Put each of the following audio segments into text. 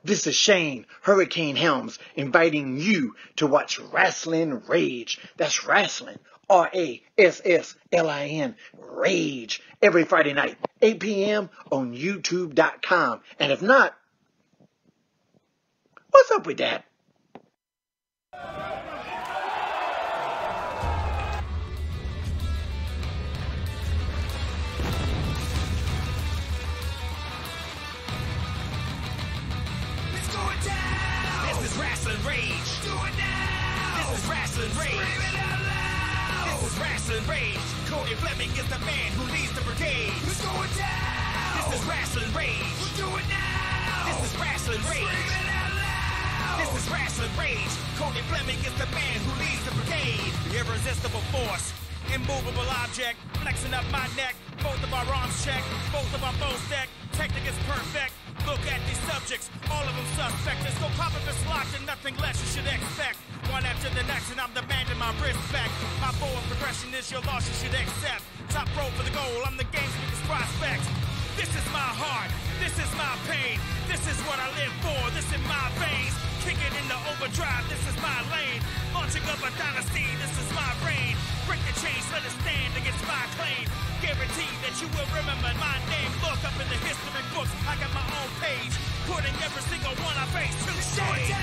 This is Shane, Hurricane Helms, inviting you to watch Rasslin Rage. That's Rasslin, Rasslin, Rage, every Friday night, 8 p.m. on YouTube.com. And if not, what's up with that? Rasslin Rage. Do it now. This is Rasslin Rage. Scream it out loud. This is Rasslin Rage. Cody Fleming is the man who leads the brigade. It's going down. This is Rasslin Rage. We'll do it now. This is Rasslin Rage. Scream it out loud. This is Rasslin Rage. Cody Fleming is the man who leads the brigade. The irresistible force. Immovable object. Flexing up my neck. Both of our arms check. Both of our bows deck. Technique is perfect. Look at these subjects, all of them suspect. Let's go pop if it's locked and nothing less you should expect. One after the next and I'm demanding my respect. My forward progression is your loss you should accept. Top row for the goal, I'm the game's biggest prospect. This is my heart, this is my pain. This is what I live for, this in my veins. Kicking into overdrive, this is my lane. Launching up a dynasty, this is my reign. Break the chains, let it stand against my claim. Guarantee that you will remember my name. Look up in the history books, I got my own page. Putting every single one I face to shame.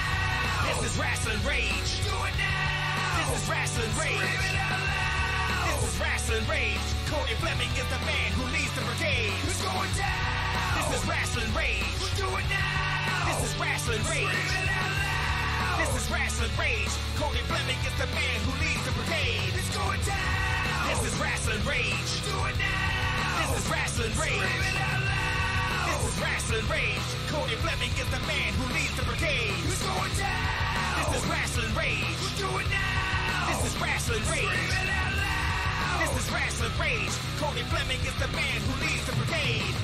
This is Rasslin Rage. Do it now. This is Rasslin Rage. Scream it out loud. This is Rasslin Rage. Cody Fleming is the man who leads the brigade. It's going down. This is Rasslin Rage. We'll do it now. This is Rasslin Rage. Scream it out loud. This is Rasslin Rage. Cody Fleming is the man who leads the brigade. It's going down. This is Rasslin Rage. Do it now. This is Rasslin Rage. Scream it out loud. This is Rasslin Rage. Cody Fleming is the man who leads the brigade. It's going down. This is Rasslin Rage. We'll do it now. This is Rasslin Rage. Scream it out loud. This is Rasslin Rage. Cody Fleming is the man who leads the brigade.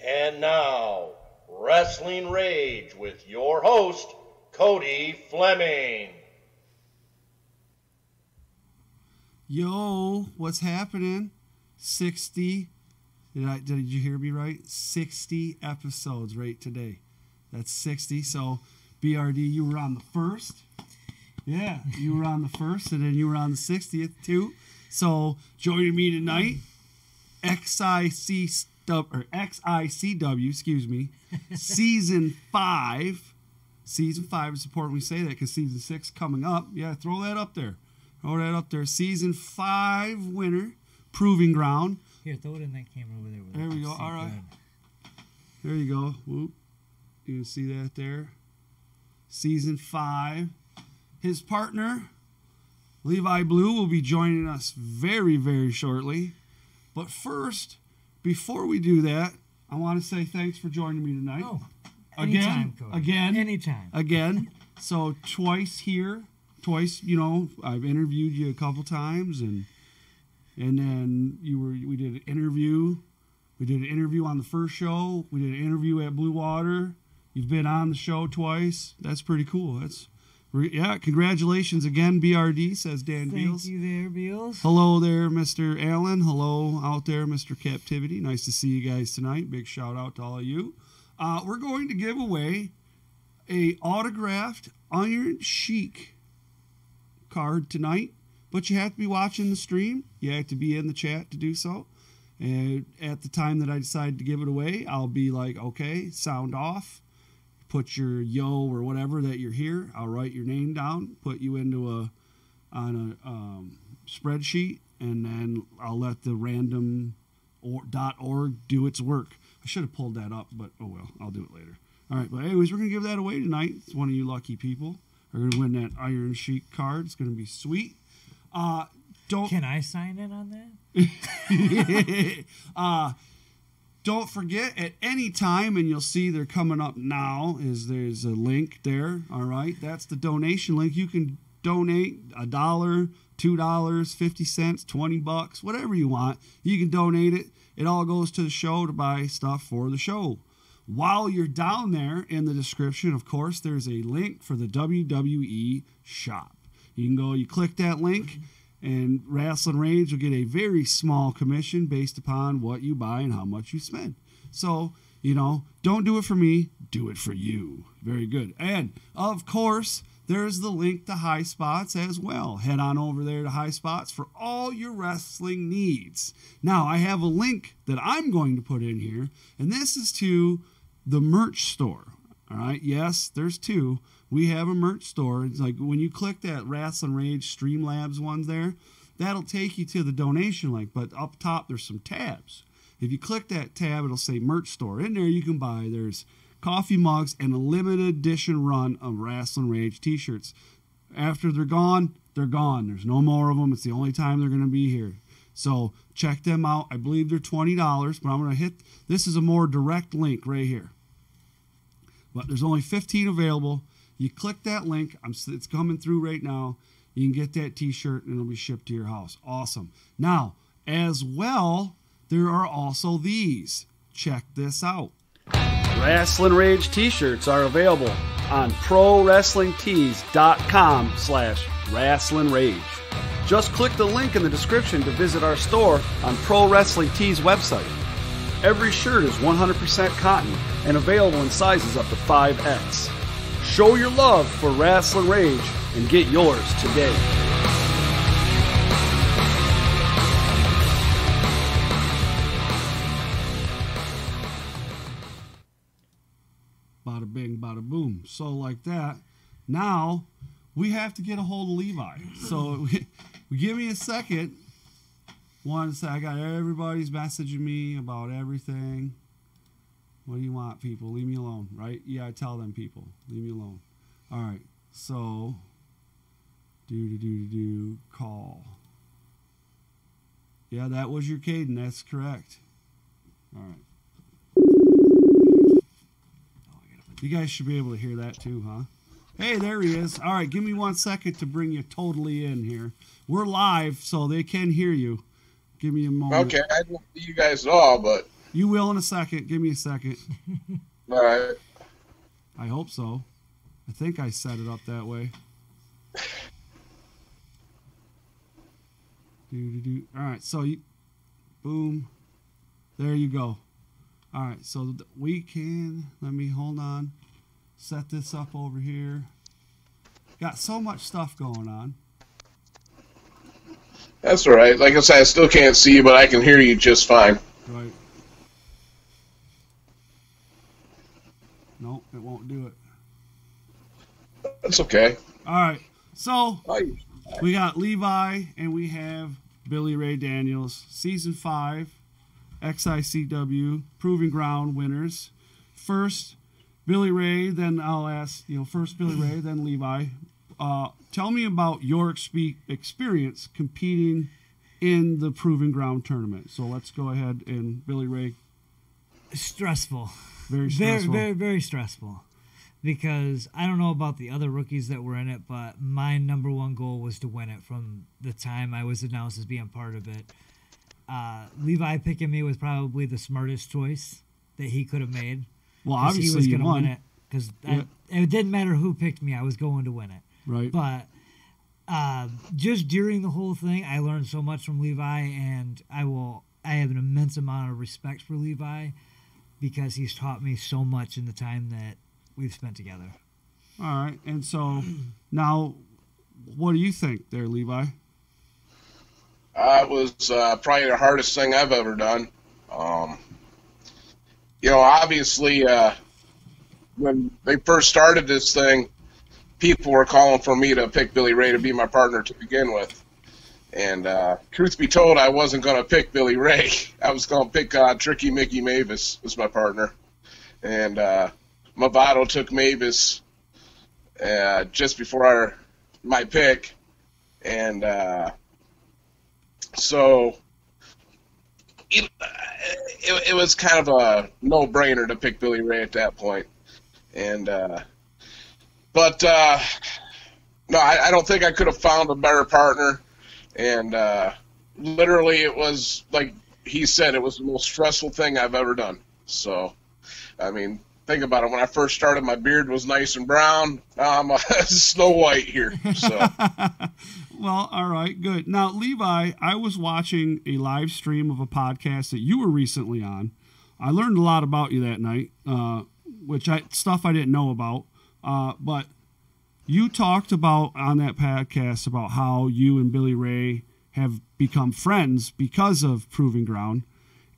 And now, Rasslin Rage with your host, Cody Fleming. Yo, what's happening? 60. Did you hear me right? 60 episodes right today. That's 60. So, BRD, you were on the first. Yeah, you were on the first, and then you were on the 60th too. So, joining me tonight, XICW, excuse me, season 5. Season 5 is important we say that because season 6 coming up. Yeah, throw that up there. Throw that up there. Season 5 winner, Proving Ground. Here, throw it in that camera over there. There we go. All right. There you go. Whoop. You can see that there. Season 5. His partner, Levi Blue, will be joining us very, very shortly. But first, before we do that, I want to say thanks for joining me tonight. Oh, anytime, Cody. Anytime. Again. So twice here. Twice, I've interviewed you a couple times, and then we did an interview. We did an interview on the first show. We did an interview at Blue Water. You've been on the show twice. That's pretty cool. Congratulations again, BRD, says Dan Beals. Thank you there, Beals. Hello there, Mr. Allen. Hello out there, Mr. Captivity. Nice to see you guys tonight. Big shout out to all of you. We're going to give away a autographed Iron Chic card tonight, but you have to be watching the stream. You have to be in the chat to do so. And at the time that I decide to give it away, I'll be like, okay, sound off. Put your yo or whatever that you're here. I'll write your name down, put you into a spreadsheet, and then I'll let the random .org do its work. I should have pulled that up, but oh well, I'll do it later. All right, but anyways, we're going to give that away tonight. It's one of you lucky people are going to win that Iron Chic card. It's going to be sweet. Can I sign in on that? Don't forget, at any time, and you'll see they're coming up now, there's a link there, all right? That's the donation link. You can donate $1, $2, 50 cents, $20, whatever you want. You can donate it. It all goes to the show to buy stuff for the show. While you're down there in the description, of course, there's a link for the WWE shop. You can go, you click that link, And Rasslin Rage will get a very small commission based upon what you buy and how much you spend. So, don't do it for me, do it for you. Very good. And, of course, there's the link to Highspots as well. Head on over there to Highspots for all your wrestling needs. Now, I have a link that I'm going to put in here, and this is to the merch store. All right, yes, there's two. We have a merch store. It's like when you click that Rasslin Rage Streamlabs one there, that'll take you to the donation link, but up top there's some tabs. If you click that tab, it'll say merch store. In there you can buy, there's coffee mugs and a limited edition run of Rasslin Rage T-shirts. After they're gone, they're gone. There's no more of them. It's the only time they're going to be here. So check them out. I believe they're $20, but I'm going to hit, this is a more direct link right here. But there's only 15 available. You click that link. It's coming through right now. You can get that T-shirt and it'll be shipped to your house. Awesome. Now, as well, there are also these. Check this out. Rasslin Rage T-shirts are available on ProWrestlingTees.com/Rasslin Rage. Just click the link in the description to visit our store on Pro Wrestling Tees website. Every shirt is 100% cotton and available in sizes up to 5X. Show your love for Rasslin Rage and get yours today. Bada bing, bada boom. So like that. Now we have to get a hold of Levi. So give me a second. One sec. I got everybody's messaging me about everything. What do you want, people? Leave me alone, right? Yeah, I tell them, people. Leave me alone. All right. So call. Yeah, that was your Caden. That's correct. All right. You guys should be able to hear that too, huh? Hey, there he is. All right, give me 1 second to bring you totally in here. We're live, so they can hear you. Give me a moment. Okay, I don't see you guys at all, but... You will in a second. Give me a second. All right. I hope so. I think I set it up that way. All right, so you... Boom. There you go. All right, so we can, hold on, set this up over here. Got so much stuff going on. That's all right. Like I said, I still can't see you, but I can hear you just fine. Right. Nope, it won't do it. That's okay. All right, so we got Levi and we have Billy Ray Daniels, Season 5. Xicw Proving Ground winners. First, Billy Ray, then I'll ask, first Billy Ray, then Levi. Tell me about your experience competing in the Proving Ground tournament. So let's go ahead and Billy Ray. Stressful. Very stressful. Very, very, very stressful. Because I don't know about the other rookies that were in it, but my number one goal was to win it from the time I was announced as being part of it. Levi picking me was probably the smartest choice that he could have made. Well, obviously he was going to win it because it didn't matter who picked me; I was going to win it. Right. But just during the whole thing, I learned so much from Levi, and I have an immense amount of respect for Levi because he's taught me so much in the time that we've spent together. All right, and so now, what do you think, there, Levi? It was probably the hardest thing I've ever done. Obviously, when they first started this thing, people were calling for me to pick Billy Ray to be my partner to begin with. And truth be told, I wasn't going to pick Billy Ray. I was going to pick Tricky Mickey Mavis as my partner. And Movado took Mavis just before my pick. And... So it was kind of a no-brainer to pick Billy Ray at that point. And no, I don't think I could have found a better partner. And literally, it was like he said, it was the most stressful thing I've ever done. So, I mean, think about it. When I first started, my beard was nice and brown. Now I'm Snow White here. So. Well, all right, good. Now, Levi, I was watching a live stream of a podcast that you were recently on. I learned a lot about you that night, stuff I didn't know about. But you talked about on that podcast about how you and Billy Ray have become friends because of Proving Ground,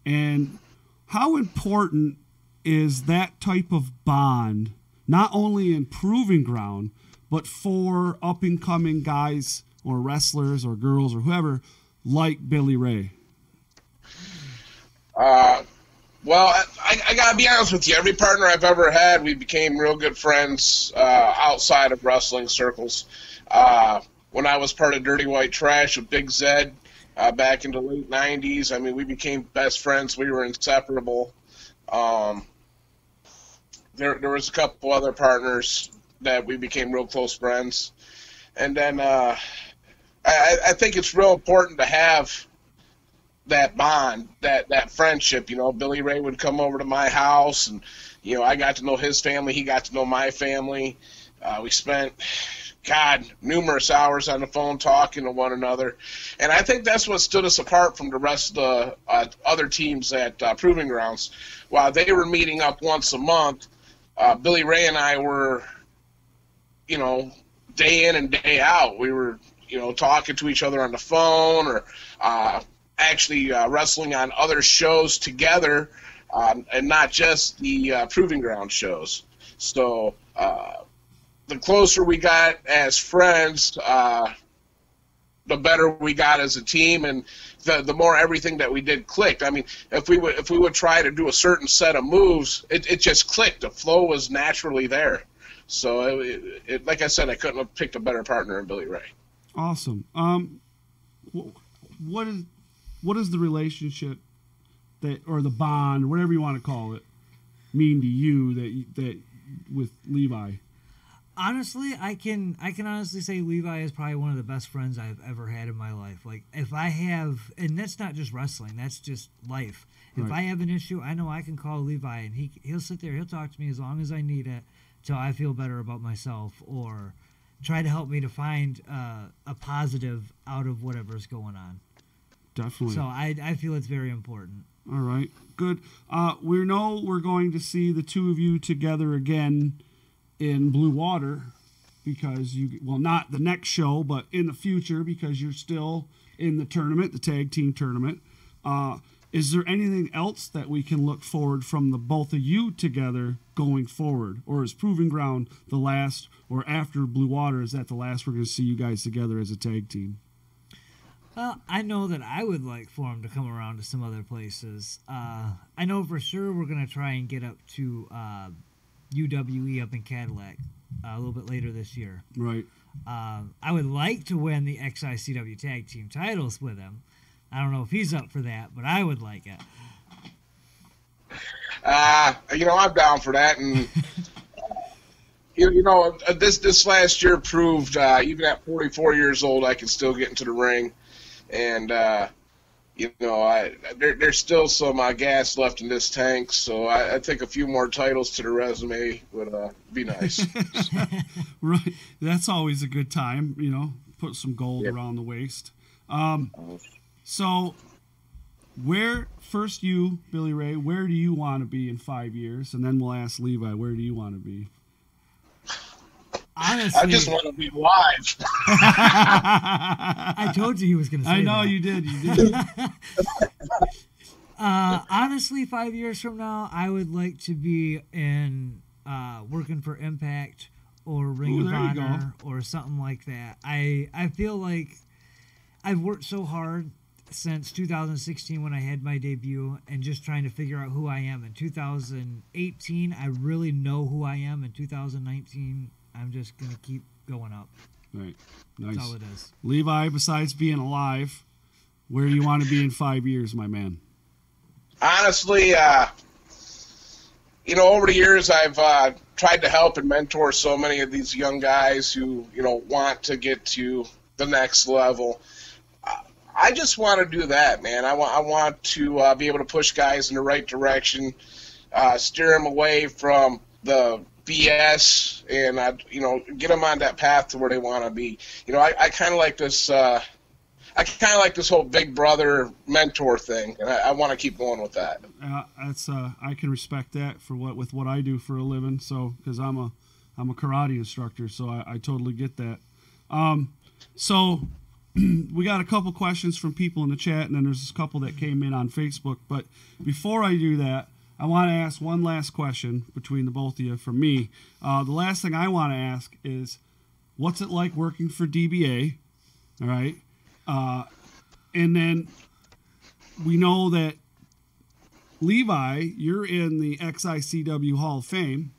and how important is that type of bond, not only in Proving Ground, but for up-and-coming guys or wrestlers or girls or whoever like Billy Ray? Well, I got to be honest with you. Every partner I've ever had, we became real good friends outside of wrestling circles. When I was part of Dirty White Trash with Big Zed back in the late 90s, I mean, we became best friends. We were inseparable. There was a couple other partners that we became real close friends. And then I think it's real important to have that bond, that friendship. You know, Billy Ray would come over to my house, and, you know, I got to know his family. He got to know my family. We spent, numerous hours on the phone talking to one another. And I think that's what stood us apart from the rest of the other teams at Proving Grounds. While they were meeting up once a month, Billy Ray and I were, you know, day in and day out. We were, you know, talking to each other on the phone, or actually wrestling on other shows together, and not just the Proving Ground shows. So the closer we got as friends, the better we got as a team, and the more everything that we did clicked. I mean, if we would try to do a certain set of moves, it just clicked. The flow was naturally there. So, like I said, I couldn't have picked a better partner than Billy Ray. Awesome. What is the relationship or the bond, whatever you want to call it, mean to you that with Levi? Honestly, I can honestly say Levi is probably one of the best friends I've ever had in my life. Like, if I have, and that's not just wrestling, that's just life. If I have an issue, I know I can call Levi, and he'll sit there, he'll talk to me as long as I need it, till I feel better about myself, or try to help me to find a positive out of whatever's going on. Definitely. So I feel it's very important. All right, good. We know we're going to see the two of you together again in Blue Water, because not the next show, but in the future, because you're still in the tournament, the tag team tournament. Is there anything else that we can look forward from the both of you together going forward? Or is Proving Ground the last, or after Blue Water, is that the last we're going to see you guys together as a tag team? Well, I know that I would like for him to come around to some other places. I know for sure we're going to try and get up to UWE up in Cadillac a little bit later this year. Right. I would like to win the XICW tag team titles with him. I don't know if he's up for that, but I would like it. You know, I'm down for that, and you know, this last year proved even at 44 years old, I can still get into the ring, and you know, there's still some gas left in this tank, so I think a few more titles to the resume would be nice. Right, that's always a good time, you know, put some gold around the waist. So, you, Billy Ray, where do you want to be in 5 years? And then we'll ask Levi, where do you want to be? Honestly, I just want to be live. I told you he was going to say that. I know you did. Honestly, 5 years from now, I would like to be in working for Impact or Ring of Honor or something like that. I feel like I've worked so hard since 2016 when I had my debut, and just trying to figure out who I am. In 2018, I really know who I am. In 2019, I'm just going to keep going up. Right. Nice. That's all it is. Levi, besides being alive, where do you want to be in 5 years, my man? Honestly, you know, over the years, I've tried to help and mentor so many of these young guys who, you know, want to get to the next level. I just want to do that, man. I want to be able to push guys in the right direction, steer them away from the BS and get them on that path to where they want to be. I kind of like this. I kind of like this whole big brother mentor thing, and I want to keep going with that. That's I can respect that with what I do for a living. So because I'm a karate instructor, so I totally get that. So we got a couple questions from people in the chat, and then there's a couple that came in on Facebook. But before I do that, I want to ask one last question between the both of you from me. The last thing I want to ask is, what's it like working for DBA? All right. And then we know that Levi, you're in the Xicw Hall of Fame,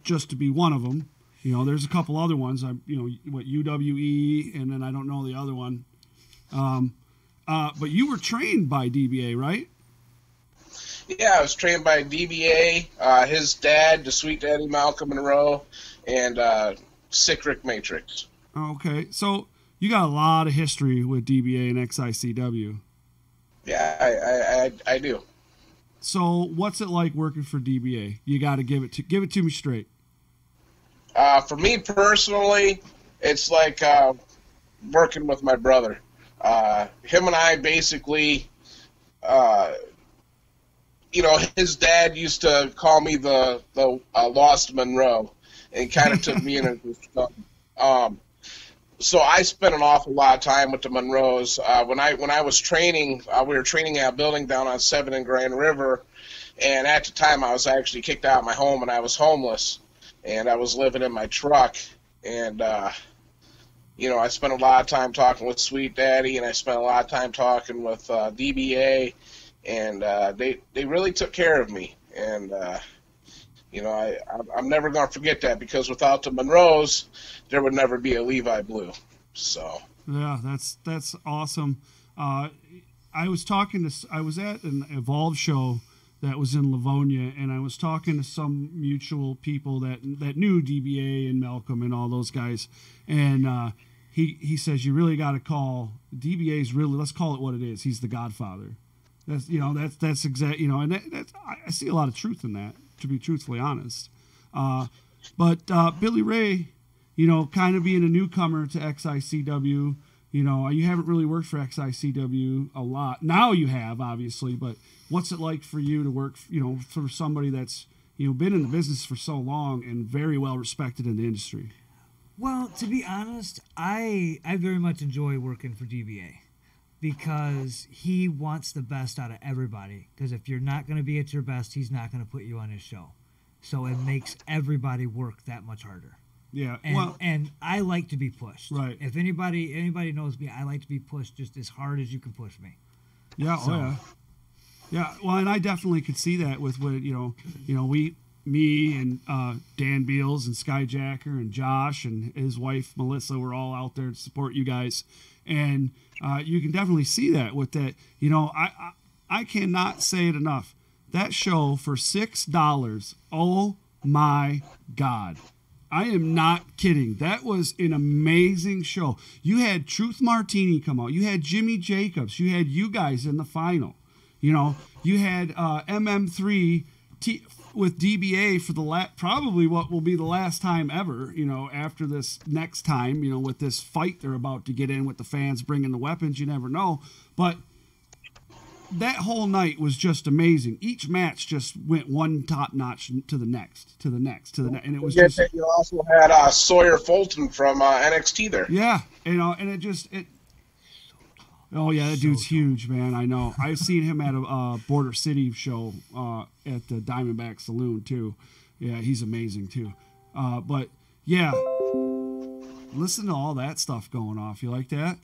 just to be one of them. There's a couple other ones. UWE, and then I don't know the other one. But you were trained by DBA, right? Yeah, I was trained by DBA, his dad, the Sweet Daddy Malcolm Monroe, and Xicw Matrix. Okay, so you got a lot of history with DBA and Xicw. Yeah, I do. So what's it like working for DBA? You got to give it to me straight. For me personally, it's like working with my brother. Him and I basically, his dad used to call me the Lost Monroe, and kind of took me in his son. So I spent an awful lot of time with the Monroes. When I was training, we were training at a building down on 7 and Grand River, and at the time I was actually kicked out of my home and I was homeless, and I was living in my truck. And I spent a lot of time talking with Sweet Daddy, and I spent a lot of time talking with DBA, and they really took care of me. And I'm never going to forget that, because without the Monroes, there would never be a Levi Blue. So yeah, that's awesome. I was at an Evolve show that was in Livonia, and I was talking to some mutual people that knew DBA and Malcolm and all those guys, and he says, you really got to call DBA's really, let's call it what it is. He's the Godfather. That's exact, and that's I see a lot of truth in that, to be truthfully honest. But Billy Ray, kind of being a newcomer to Xicw, you haven't really worked for Xicw a lot. Now you have, obviously, but what's it like for you to work, for somebody that's, been in the business for so long and very well respected in the industry? Well, to be honest, I very much enjoy working for DBA, because he wants the best out of everybody. Because if you're not going to be at your best, he's not going to put you on his show. So it makes everybody work that much harder. Yeah, and I like to be pushed. Right. If anybody knows me, I like to be pushed just as hard as you can push me. Yeah. So. Oh yeah. Yeah. Well, and I definitely could see that with what me and Dan Beals and Skyjacker and Josh and his wife Melissa were all out there to support you guys, and you can definitely see that with that. I cannot say it enough. That show for $6. Oh my God. I am not kidding. That was an amazing show. You had Truth Martini come out. You had Jimmy Jacobs. You had you guys in the final. You had MM3 with DBA for probably what will be the last time ever, after this next time, with this fight they're about to get in with the fans bringing the weapons. You never know. But that whole night was just amazing. Each match just went one top notch to the next, and it was just. You also had Sawyer Fulton from NXT there. Yeah, and it. Oh yeah, that dude's huge, man. I know. I've seen him at a Border City show at the Diamondback Saloon too. Yeah, he's amazing too. But yeah, listen to all that stuff going off. You like that?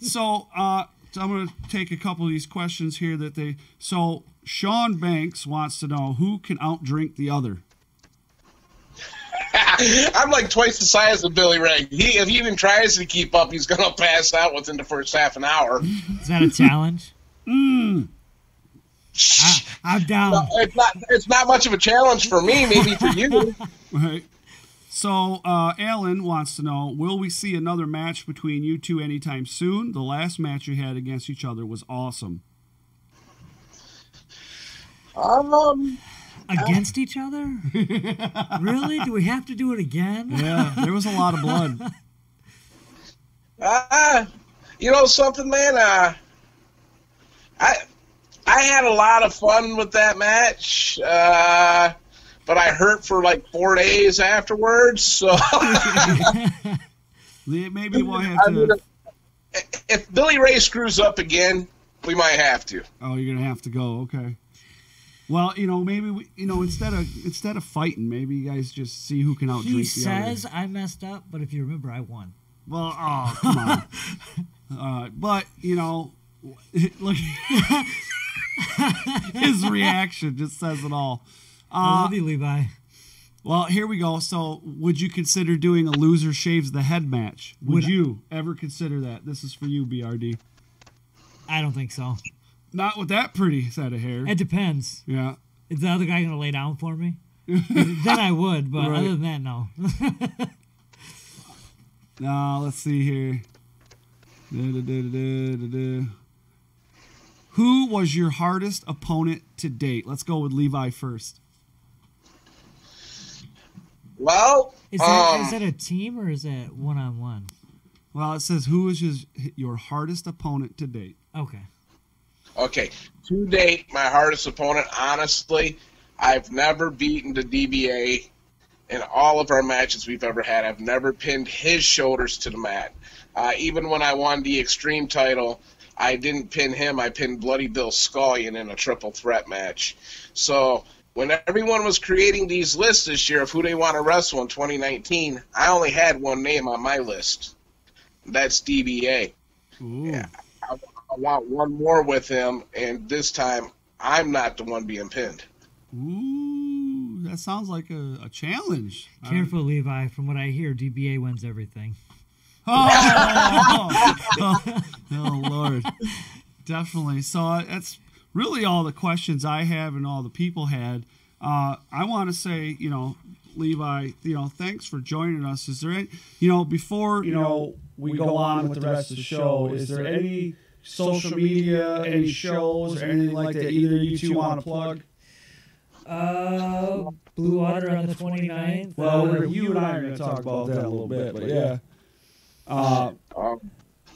So I'm going to take a couple of these questions here So Sean Banks wants to know, who can outdrink the other? I'm like twice the size of Billy Ray. If he even tries to keep up, he's going to pass out within the first half an hour. Is that a challenge? I'm down. No, it's not much of a challenge for me, maybe for you. Right. So, Alan wants to know, will we see another match between you two anytime soon? The last match you had against each other was awesome. against each other? Really? Do we have to do it again? Yeah, there was a lot of blood. You know something, man? I had a lot of fun with that match, but I hurt for like 4 days afterwards. So maybe we'll have to. If Billy Ray screws up again, we might have to. Oh, you're gonna have to go. Okay. Well, maybe instead of fighting, maybe you guys just see who can outdrink the other. He says I messed up, but if you remember, I won. Well, oh, come on. But look, his reaction just says it all. I love you, Levi. Well, here we go. So, would you consider doing a loser shaves the head match? Would you ever consider that? This is for you, BRD. I don't think so. Not with that pretty set of hair. It depends. Yeah. Is the other guy going to lay down for me? Then I would, but Right. other than that, no. Now, let's see here. Who was your hardest opponent to date? Let's go with Levi first. Well, Is that a team or is that one-on-one? Well, it says who is your hardest opponent to date? Okay. Okay, to date, my hardest opponent, honestly, I've never beaten the DBA in all of our matches we've ever had. I've never pinned his shoulders to the mat. Even when I won the Extreme title, I didn't pin him. I pinned Bloody Bill Scullion in a triple threat match. So when everyone was creating these lists this year of who they want to wrestle in 2019, I only had one name on my list. That's DBA. Ooh. Yeah. I want one more with him, and this time I'm not the one being pinned. Ooh, that sounds like a challenge. Careful, Levi. From what I hear, DBA wins everything. Oh, Lord. Definitely. So that's really all the questions I have and all the people had. I want to say, Levi, thanks for joining us. Is there any, before, we go on with the rest of the show, is there any social media, any shows, or anything like that either you two want to plug? Blue Water on the 29th. Well, you and I are going to talk about that a little bit, but yeah.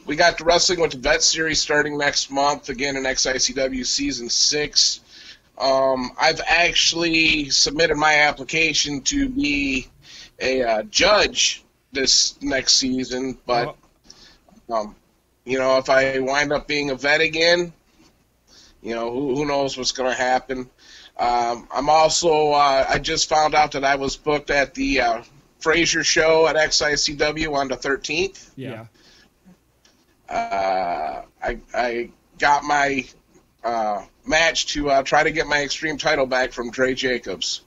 We got the Wrestling with the Vet series starting next month, again in XICW Season 6. I've actually submitted my application to be a judge this next season, but, if I wind up being a vet again, who knows what's going to happen. I'm also, I just found out that I was booked at the Frazier show at XICW on the 13th. Yeah. I got my match to try to get my Extreme title back from Dre Jacobs.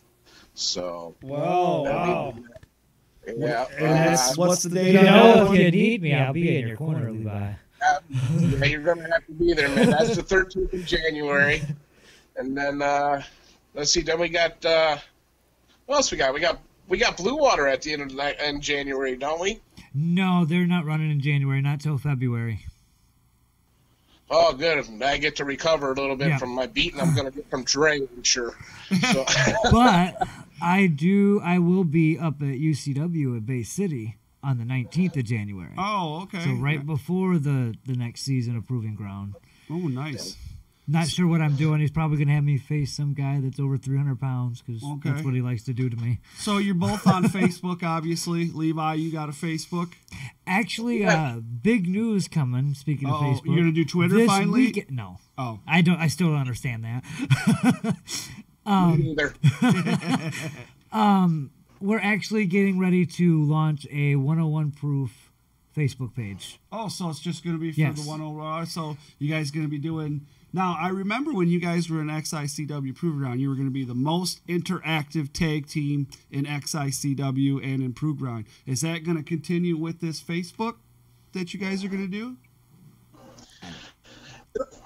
So. Wow. Yeah. What's the date? If you need me, I'll be in your corner, Levi. Yeah, you're going to have to be there, man. That's the 13th of January. And then, let's see, then we got, what else we got? We got Blue Water at the end of in January, don't we? No, they're not running in January, not till February. Oh, good. I get to recover a little bit from my beating I'm going to get from Dre, I'm sure. So. But I will be up at UCW at Bay City on the 19th of January. Oh, okay. So right before the next season of Proving Ground. Oh, nice. Not sure what I'm doing. He's probably going to have me face some guy that's over 300 pounds because that's what he likes to do to me. So you're both on Facebook, obviously. Levi, you got a Facebook? Actually, big news coming, speaking of Facebook. You're going to do Twitter this finally? Weekend, no. Oh. I still don't understand that. Me neither. We're actually getting ready to launch a 101 Proof Facebook page. Oh, so it's just going to be for the 101. So you guys going to be doing... Now, I remember when you guys were in XICW Proving Ground, you were going to be the most interactive tag team in XICW and in Proving Ground. Is that going to continue with this Facebook that you guys are going to do?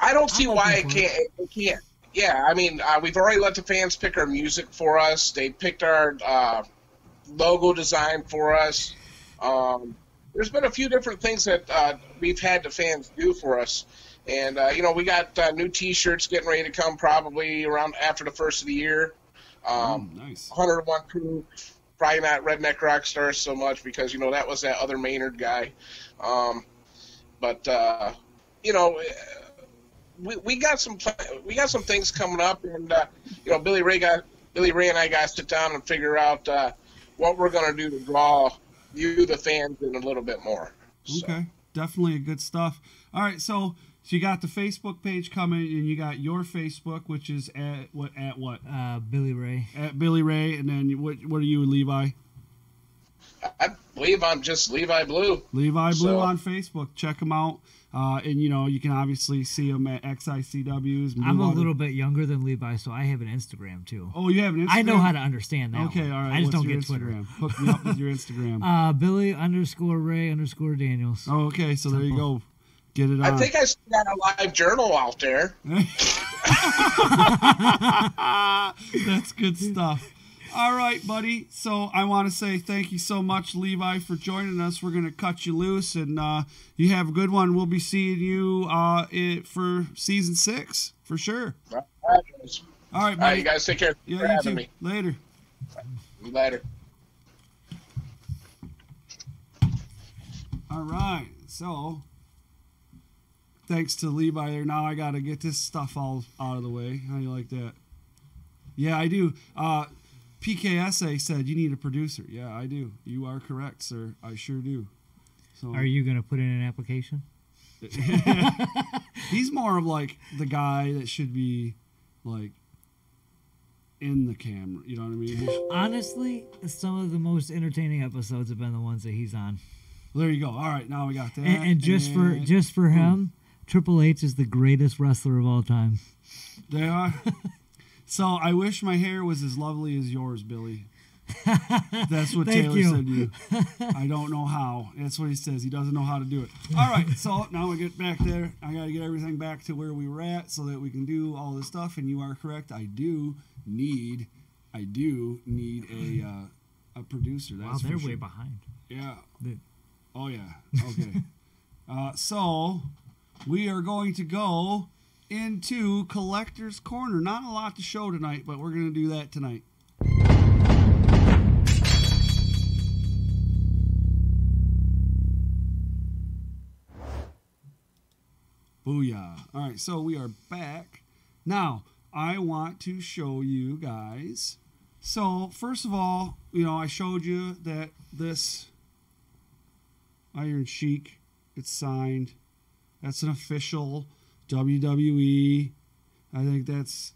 I don't see why it can't. Yeah, I mean, we've already let the fans pick our music for us. They picked our logo design for us. There's been a few different things that we've had the fans do for us. And, we got new T-shirts getting ready to come probably around after the first of the year. Nice. 101 Crew, probably not Redneck Rockstar so much because, that was that other Maynard guy. But we got some things coming up, and Billy Ray and I got to sit down and figure out what we're going to do to draw you, the fans, in a little bit more. So. Okay, definitely good stuff. All right, so you got the Facebook page coming, and you got your Facebook, which is at what? Billy Ray. At Billy Ray, and then what are you, Levi? I believe I'm just Levi Blue. Levi Blue on Facebook. Check him out. And, you can obviously see him at Xicw's. I'm a little bit younger than Levi, so I have an Instagram, too. Oh, you have an Instagram? I know how to understand that. Okay, one. all right. I just What's don't your get Twitter. Instagram? Hook me up with your Instagram. Billy_Ray_Daniels. Oh, okay, so there you go. Get it on. I think I still got a live journal out there. That's good stuff. All right, buddy. So I want to say thank you so much, Levi, for joining us. We're going to cut you loose, and you have a good one. We'll be seeing you for season 6 for sure. All right, buddy. All right, you guys take care. Yeah, for you having too. me. Later. Later. All right. So thanks to Levi there. Now I got to get this stuff all out of the way. How do you like that? Yeah, I do. PKSA said you need a producer. Yeah, I do. You are correct, sir. I sure do. So Are you going to put in an application? He's more of like the guy that should be like in the camera. You know what I mean? Honestly, some of the most entertaining episodes have been the ones that he's on. There you go. All right, now we got that. And just for him, Triple H is the greatest wrestler of all time. They are. So I wish my hair was as lovely as yours, Billy. That's what Thank Taylor you. said to you. I don't know how. That's what he says. He doesn't know how to do it. All right, so now we get back there. I got to get everything back to where we were at so that we can do all this stuff. And you are correct. I do need a producer. That's Wow, they're for sure. way behind. Yeah. Oh yeah. Okay. So we are going to go into Collector's Corner. Not a lot to show tonight, but we're going to do that tonight. Booyah. All right, so we are back. Now, I want to show you guys. So, first of all, I showed you that this Iron Sheik, it's signed. That's an official WWE. I think that's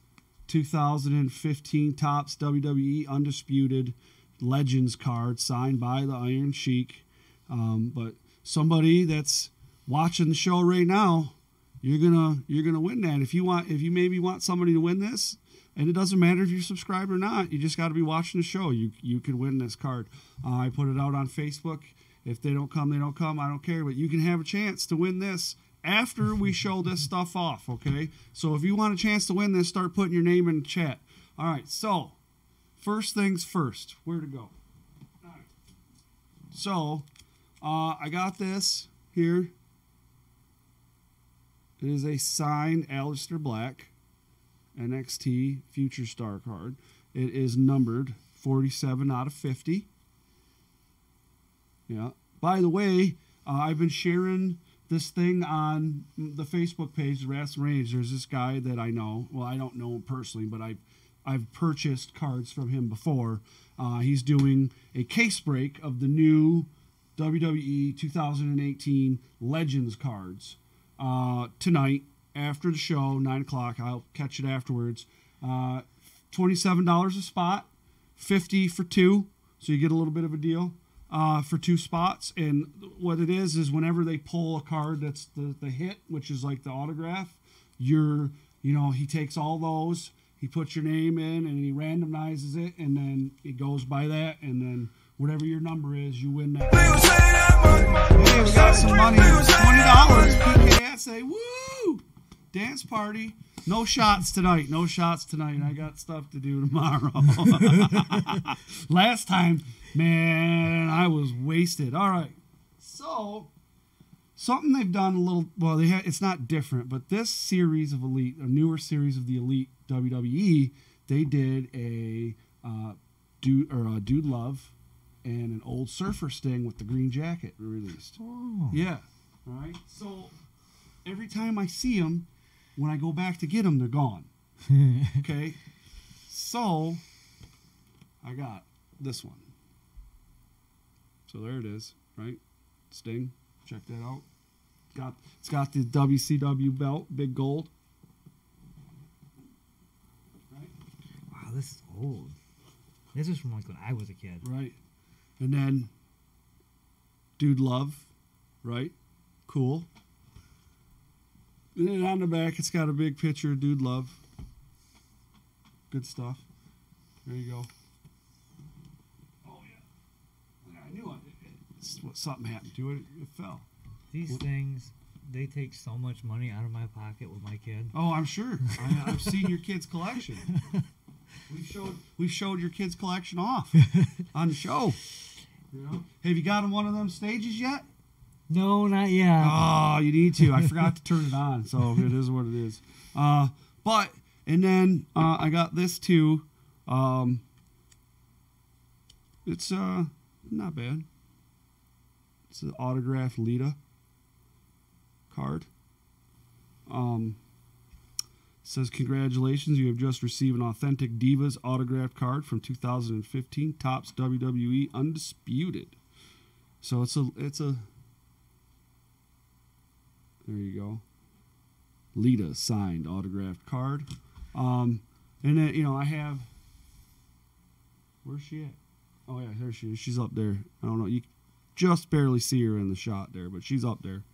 2015 Topps WWE Undisputed Legends card signed by the Iron Sheik. But somebody that's watching the show right now, you're gonna win that. If you maybe want somebody to win this, and it doesn't matter if you're subscribed or not, you just got to be watching the show. You could win this card. I put it out on Facebook. If they don't come, they don't come. I don't care. But you can have a chance to win this after we show this stuff off, okay? So if you want a chance to win this, start putting your name in the chat. All right, so first things first. Where to go? All right. So I got this here. It is a signed Aleister Black NXT Future Star card. It is numbered 47 out of 50. Yeah. By the way, I've been sharing this thing on the Facebook page, Rasslin Rage. There's this guy that I know. Well, I don't know him personally, but I've purchased cards from him before. He's doing a case break of the new WWE 2018 Legends cards tonight after the show, 9 o'clock. I'll catch it afterwards. $27 a spot, $50 for 2, so you get a little bit of a deal. For 2 spots, and what it is whenever they pull a card that's the hit, which is like the autograph, he takes all those, he puts your name in, and he randomizes it, and then it goes by that, and then whatever your number is, you win that. Hey, we got some money, $20, PKSA, woo! Dance party. No shots tonight. I got stuff to do tomorrow. Last time, man, I was wasted. All right. So, something they've done a little, well, it's not different, but this series of Elite, a newer series of the Elite WWE, they did a Dude Love and an old Surfer Sting with the green jacket released. Oh. Yeah. All right. So every time I see them, when I go back to get them, they're gone. Okay. So I got this one. So there it is, right? Sting. Check that out. It's got the WCW belt, big gold. Right? Wow, this is old. This is from like when I was a kid. Right. And then Dude Love, right? Cool. And then on the back, it's got a big picture of Dude Love. Good stuff. There you go. Oh, yeah. I knew something happened to it. It fell. These things, they take so much money out of my pocket with my kid. Oh, I'm sure. I've seen your kid's collection. We've showed your kid's collection off on the show. You know? Have you gotten one of them stages yet? No, not yet. Oh, you need to. I forgot to turn it on, so it is what it is. And then I got this too. It's not bad. It's an autographed Lita card. Says, congratulations, you have just received an authentic Divas autographed card from 2015, Topps WWE Undisputed. So it's a there you go. Lita signed autographed card. And then, I have, where's she at? Oh yeah, there she is. She's up there. I don't know. You just barely see her in the shot there, but she's up there.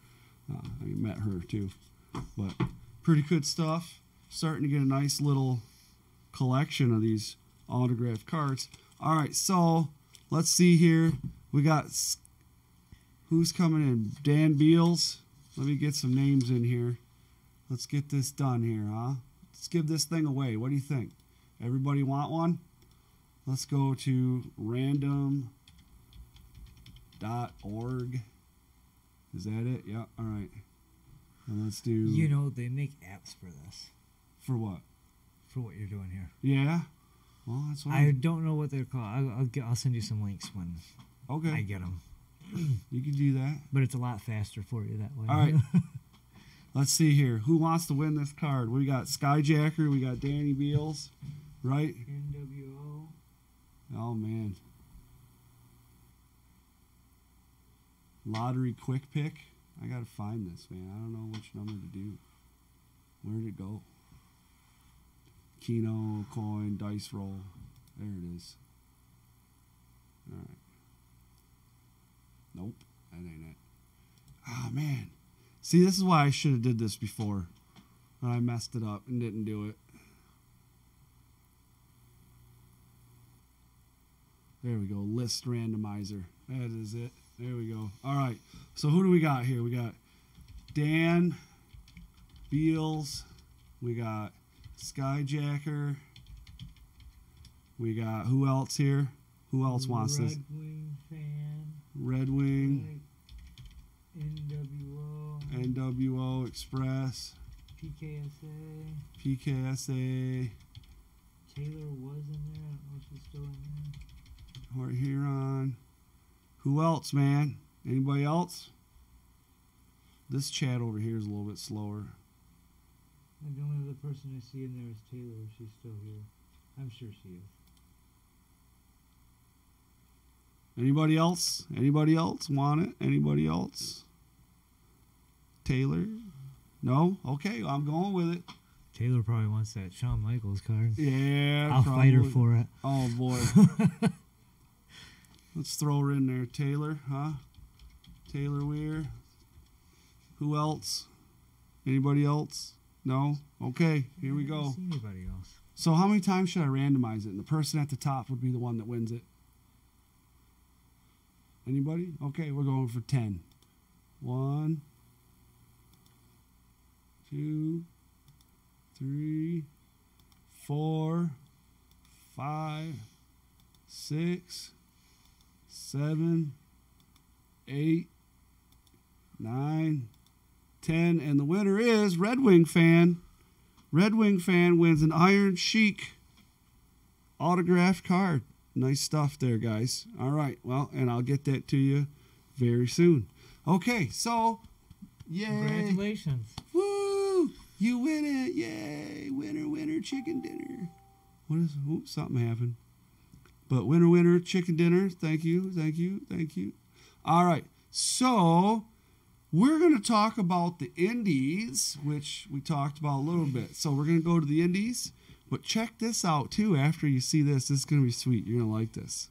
I met her too. But pretty good stuff. Starting to get a nice little collection of these autographed cards. All right, so let's see here. We got, who's coming in? Dan Beals. Let me get some names in here. Let's get this done here, huh? Let's give this thing away. What do you think? Everybody want one? Let's go to random.org. Is that it? Yeah, all right. And let's do... they make apps for this. For what? For what you're doing here. Yeah? Well, that's what I don't know what they're called. I'll send you some links when okay. I get them. You can do that. But it's a lot faster for you that way. All right. Let's see here. Who wants to win this card? We got Skyjacker. We got Danny Beals. Right? NWO. Oh, man. Lottery Quick Pick. I got to find this, man. I don't know which number to do. Where did it go? Keno, coin, dice roll. There it is. All right. Nope, that ain't it. Ah, man. See, this is why I should have did this before. But I messed it up and didn't do it. There we go. List randomizer. That is it. There we go. All right. So who do we got here? We got Dan Beals. We got Skyjacker. We got who else here? Who else wants this? Red Wing fan. Red Wing. NWO. Express. PKSA. Taylor was in there. I don't know if she's still in there. Hort Huron. Who else, man? Anybody else? This chat over here is a little bit slower. And the only other person I see in there is Taylor. She's still here. I'm sure she is. Anybody else? Anybody else want it? Anybody else? Taylor? No? Okay, I'm going with it. Taylor probably wants that Shawn Michaels card. Yeah, I'll fight her for it. Oh, boy. Let's throw her in there. Taylor, huh? Taylor Weir. Who else? Anybody else? No? Okay, here we I go. don't see anybody else. So how many times should I randomize it? And the person at the top would be the one that wins it. Anybody? Okay, we're going for 10. 1, 2, 3, 4, 5, 6, 7, 8, 9, 10, and the winner is Red Wing Fan. Red Wing Fan wins an Iron Sheik autographed card. Nice stuff there, guys. All right. Well, and I'll get that to you very soon. Okay, so, yay. Congratulations. Woo! You win it. Yay. Winner, winner, chicken dinner. What is, something happened. But winner, winner, chicken dinner. Thank you, thank you, thank you. All right, so we're going to talk about the indies, which we talked about a little bit. So we're going to go to the indies, but check this out, too, after you see this. This is going to be sweet. You're going to like this.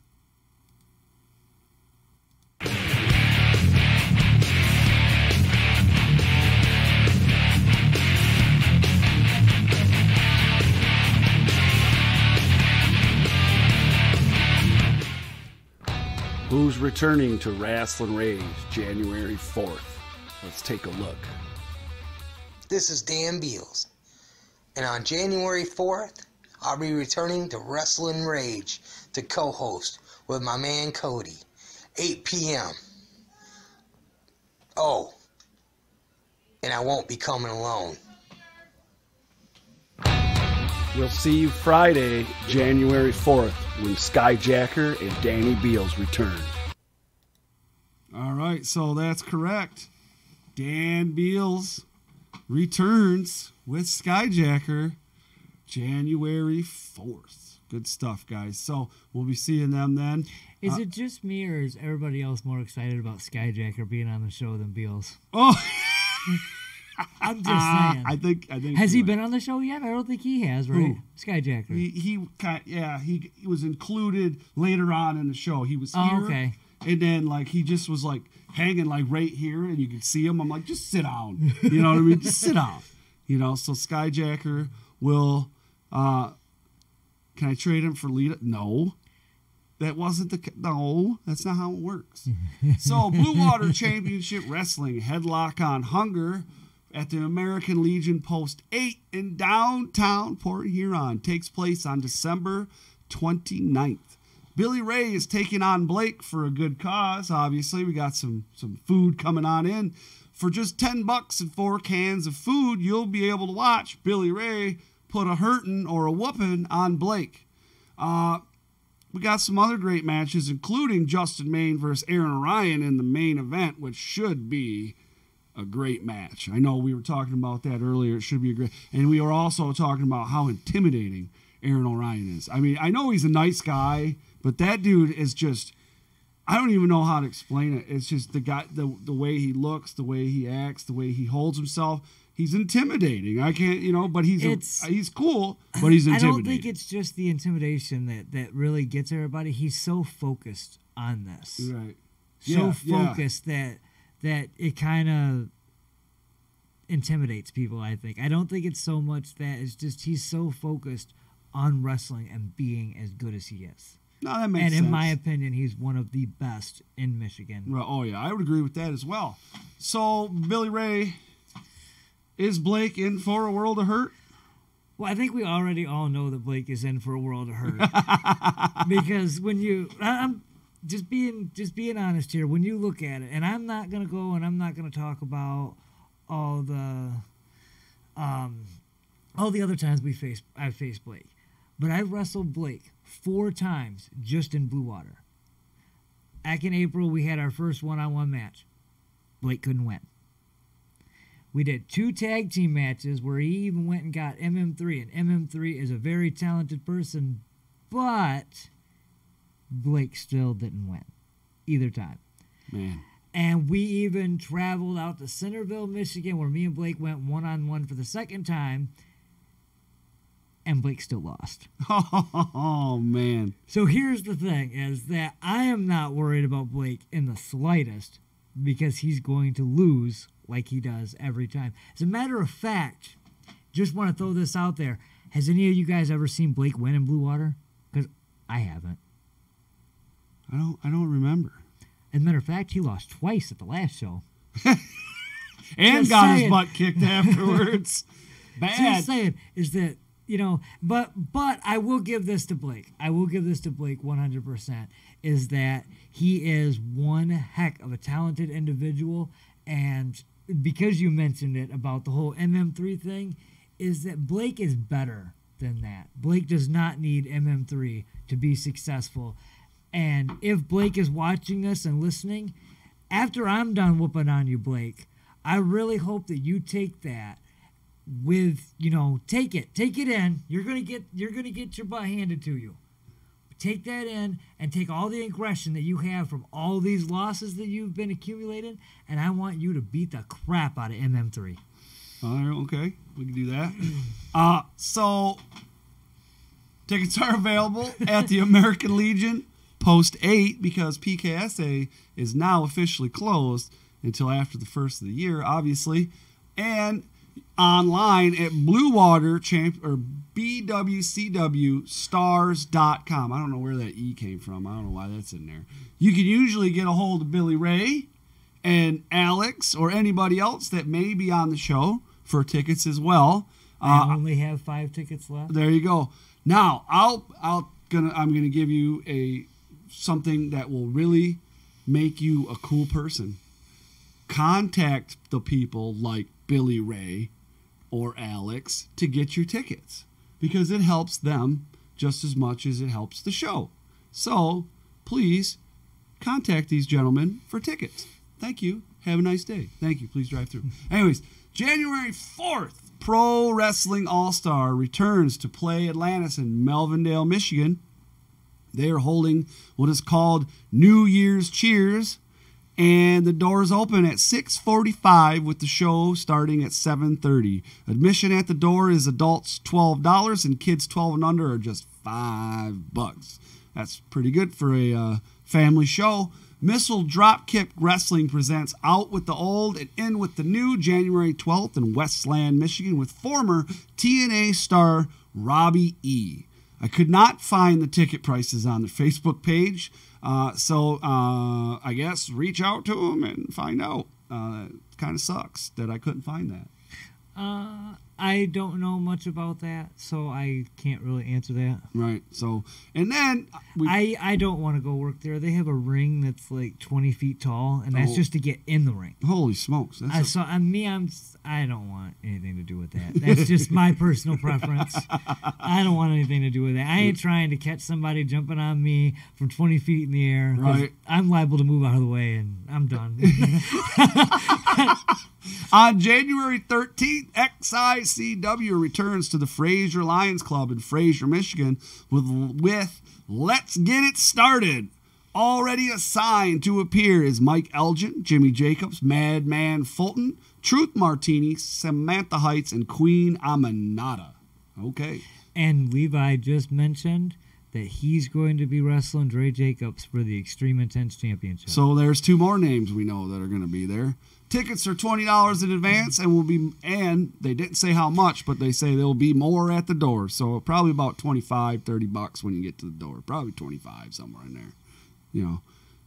Who's returning to Rasslin Rage January 4th? Let's take a look. This is Dan Beals, and on January 4th, I'll be returning to Rasslin Rage to co-host with my man Cody, 8 p.m. Oh, and I won't be coming alone. We'll see you Friday, January 4th, when Skyjacker and Danny Beals return. All right, so that's correct. Dan Beals returns with Skyjacker January 4th. Good stuff, guys. So we'll be seeing them then. Is it just me, or is everybody else more excited about Skyjacker being on the show than Beals? Oh, I'm just saying. I think. Has he been on the show yet? I don't think he has, right? Who? Skyjacker. He was included later on in the show. He was here. Oh, okay. And then, like, he just was, like, hanging, like, right here, and you could see him. I'm like, just sit down. You know what I mean? Just sit down. You know, so Skyjacker will, can I trade him for Lita? No. That wasn't no, that's not how it works. So, Blue Water Championship Wrestling Headlock on Hunger at the American Legion Post 8 in downtown Port Huron takes place on December 29th. Billy Ray is taking on Blake for a good cause. Obviously, we got some food coming on in. For just $10 and 4 cans of food, you'll be able to watch Billy Ray put a hurtin' or a whooping on Blake. We got some other great matches, including Justin Main versus Aaron Orion in the main event, which should be a great match. I know we were talking about that earlier. It should be a great... And we were also talking about how intimidating Aaron Orion is. I mean, I know he's a nice guy, but that dude is just... I don't even know how to explain it. It's just the guy, the way he looks, the way he acts, the way he holds himself. He's intimidating. I can't, but he's cool, but he's intimidating. I don't think it's just the intimidation that really gets everybody. He's so focused on this. Right. So focused that it kind of intimidates people, I think. I don't think it's so much that. It's just he's so focused on wrestling and being as good as he is. No, that makes sense. And in my opinion, he's one of the best in Michigan. Well, oh, yeah, I would agree with that as well. So, Billy Ray, is Blake in for a world of hurt? Well, I think we already all know that Blake is in for a world of hurt. Because when I'm just being honest here, when you look at it, and I'm not going to go and I'm not going to talk about all the other times I've faced Blake. But I wrestled Blake 4 times just in Blue Water. Back in April, we had our first one-on-one match. Blake couldn't win. We did 2 tag team matches where he even went and got MM3, and MM3 is a very talented person, but Blake still didn't win either time. Man. And we even traveled out to Centerville, Michigan, where me and Blake went one-on-one for the second time, and Blake still lost. Oh, man. So here's the thing, is that I am not worried about Blake in the slightest because he's going to lose like he does every time. As a matter of fact, just want to throw this out there. Has any of you guys ever seen Blake win in Blue Water? Because I haven't. I don't remember. As a matter of fact, he lost twice at the last show. And got his butt kicked afterwards. Bad. Just saying is that, but I will give this to Blake. I will give this to Blake 100%, is that he is one heck of a talented individual. And because you mentioned it about the whole MM3 thing, is that Blake is better than that. Blake does not need MM3 to be successful. And if Blake is watching this and listening, after I'm done whooping on you, Blake, I really hope that you take that with, take it in. You're gonna get your butt handed to you. Take that in and take all the aggression that you have from all these losses that you've been accumulating, and I want you to beat the crap out of MM3. All right, okay, we can do that. So tickets are available at the American Legion Post 8 because PKSA is now officially closed until after the first of the year, obviously, and online at BWCWstars.com. I don't know where that E came from. I don't know why that's in there. You can usually get a hold of Billy Ray and Alex or anybody else that may be on the show for tickets as well. I only have 5 tickets left. There you go. Now I'm gonna give you something that will really make you a cool person. Contact the people like Billy Ray or Alex to get your tickets because it helps them just as much as it helps the show. So please contact these gentlemen for tickets. Thank you. Have a nice day. Thank you. Please drive through. Anyways, January 4th, Pro Wrestling All-Star returns to Play Atlantis in Melvindale, Michigan. They are holding what is called New Year's Cheers, and the doors open at 6:45 with the show starting at 7:30. Admission at the door is adults $12 and kids 12 and under are just $5. That's pretty good for a family show. Missile Dropkick Wrestling presents Out with the Old and In with the New January 12th in Westland, Michigan with former TNA star Robbie E. I could not find the ticket prices on the Facebook page, so I guess reach out to them and find out. It kind of sucks that I couldn't find that. I don't know much about that, so I can't really answer that. Right. So, and then I don't want to go work there. They have a ring that's like 20 feet tall, and that's just to get in the ring. Holy smokes! I don't want anything to do with that. That's just my personal preference. I don't want anything to do with that. I ain't trying to catch somebody jumping on me from 20 feet in the air. Right. I'm liable to move out of the way, and I'm done. On January 13th, Xicw returns to the Fraser Lions Club in Fraser, Michigan with Let's Get It Started. Already assigned to appear is Mike Elgin, Jimmy Jacobs, Madman Fulton, Truth Martini, Samantha Heights, and Queen Aminata. Okay. And Levi just mentioned that he's going to be wrestling Dre Jacobs for the Extreme Intense Championship. So there's 2 more names we know that are going to be there. Tickets are $20 in advance and they didn't say how much, but they say there'll be more at the door. So probably about $25-$30 when you get to the door. Probably 25 somewhere in there.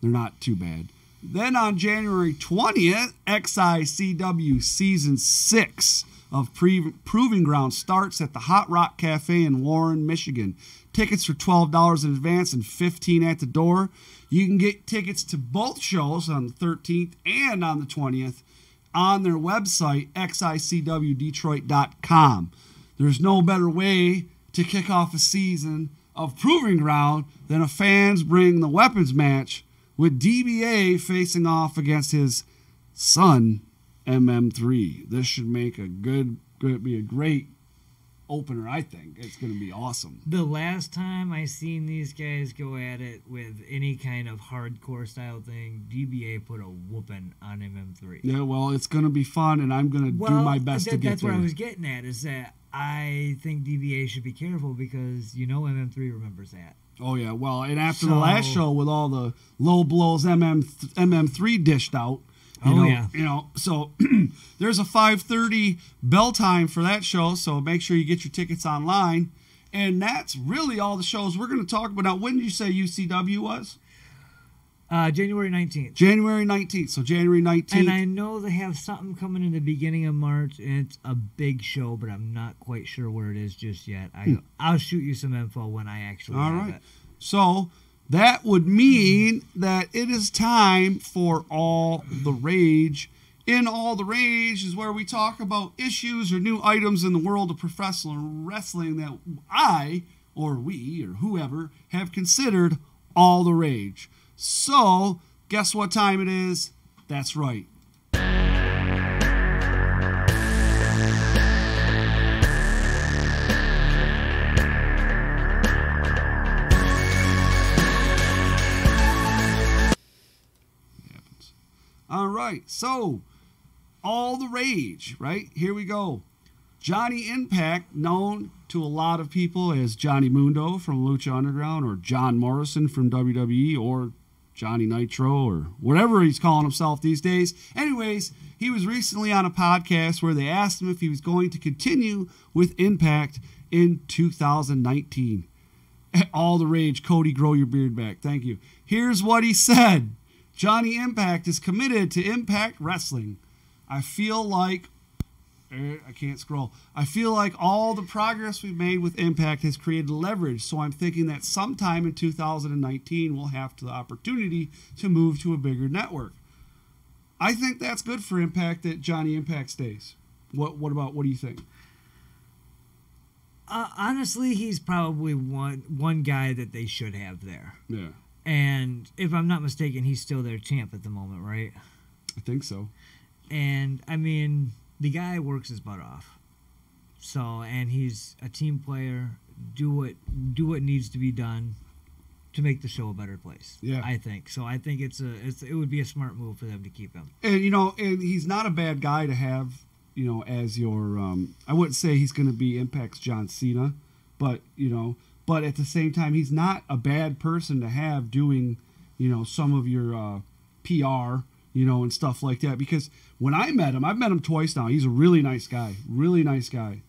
They're not too bad. Then on January 20th, Xicw Season 6 of Proving Ground starts at the Hot Rock Cafe in Warren, Michigan. Tickets are $12 in advance and $15 at the door. You can get tickets to both shows on the 13th and on the 20th on their website, xicwdetroit.com. There's no better way to kick off a season of Proving Ground than a fans bring the weapons match with DBA facing off against his son, MM3. This should make be a great opener, I think. It's going to be awesome. The last time I seen these guys go at it with any kind of hardcore style thing, DBA put a whooping on MM3. Yeah, well, it's going to be fun, and I'm going to do my best to get that's there. what I was getting at, is that I think DBA should be careful because MM3 remembers that. Oh, yeah. Well, and after the last show with all the low blows MM3 dished out, so there's a 5:30 bell time for that show, so make sure you get your tickets online. And that's really all the shows we're going to talk about. Now, when did you say UCW was? January 19th. January 19th. So January 19th. And I know they have something coming in the beginning of March, and it's a big show, but I'm not quite sure where it is just yet. I'll shoot you some info when I actually have it. So that would mean that it is time for all the rage In All the Rage is where we talk about issues or new items in the world of professional wrestling that I, or we, or whoever, have considered all the rage. So, guess what time it is? That's right. All right, so all the rage, right? Here we go. Johnny Impact, known to a lot of people as Johnny Mundo from Lucha Underground, or John Morrison from WWE, or Johnny Nitro, or whatever he's calling himself these days. Anyways, he was recently on a podcast where they asked him if he was going to continue with Impact in 2019. All the rage, Cody, grow your beard back. Thank you. Here's what he said. Johnny Impact is committed to Impact Wrestling. I feel like I can't scroll. I feel like all the progress we've made with Impact has created leverage, so I'm thinking that sometime in 2019 we'll have the opportunity to move to a bigger network. I think that's good for Impact that Johnny Impact stays. What do you think? Honestly, he's probably one guy that they should have there. Yeah. And if I'm not mistaken, he's still their champ at the moment, right? I think so. And, I mean, the guy works his butt off. So, and he's a team player. Do what needs to be done to make the show a better place. Yeah. I think. So I think it would be a smart move for them to keep him. And, and he's not a bad guy to have, as your, I wouldn't say he's going to be Impact's John Cena, but, but at the same time, he's not a bad person to have doing, some of your PR, and stuff like that. Because when I've met him twice now. He's a really nice guy. Really nice guy.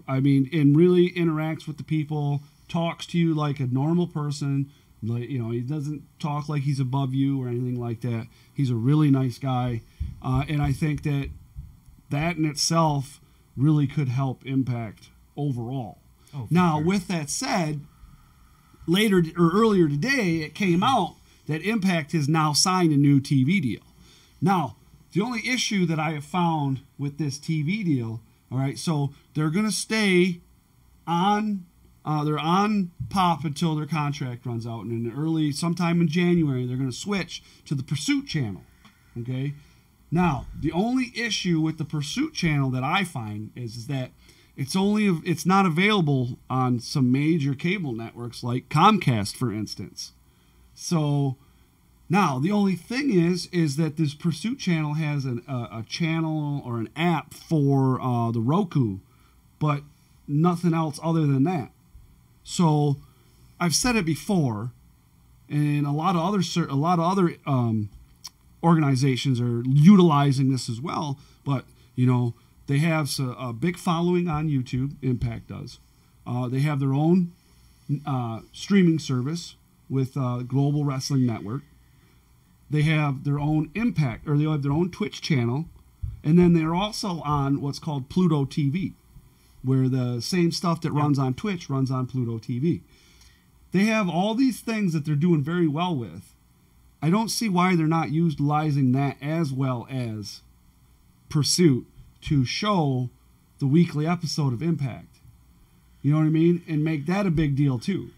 I mean, and really interacts with the people, talks to you like a normal person. Like, he doesn't talk like he's above you or anything like that. He's a really nice guy. And I think that in itself really could help Impact overall. Oh, now, sure. with that said, earlier today, it came out that Impact has now signed a new TV deal. Now, the only issue that I have found with this TV deal, all right, so they're going to stay on, they're on Pop until their contract runs out, and sometime in January, they're going to switch to the Pursuit channel, okay? Now, the only issue with the Pursuit channel that I find is that it's not available on some major cable networks like Comcast, for instance. So now the only thing is that this Pursuit channel has a channel or an app for the Roku, but nothing else other than that. So I've said it before, and a lot of other organizations are utilizing this as well. But they have a big following on YouTube. Impact does. They have their own streaming service with Global Wrestling Network. They have their own Impact, or they have their own Twitch channel, and then they're also on what's called Pluto TV, where the same stuff that runs on Twitch runs on Pluto TV. They have all these things that they're doing very well with. I don't see why they're not utilizing that as well as Pursuit to show the weekly episode of Impact. You know what I mean? And make that a big deal too.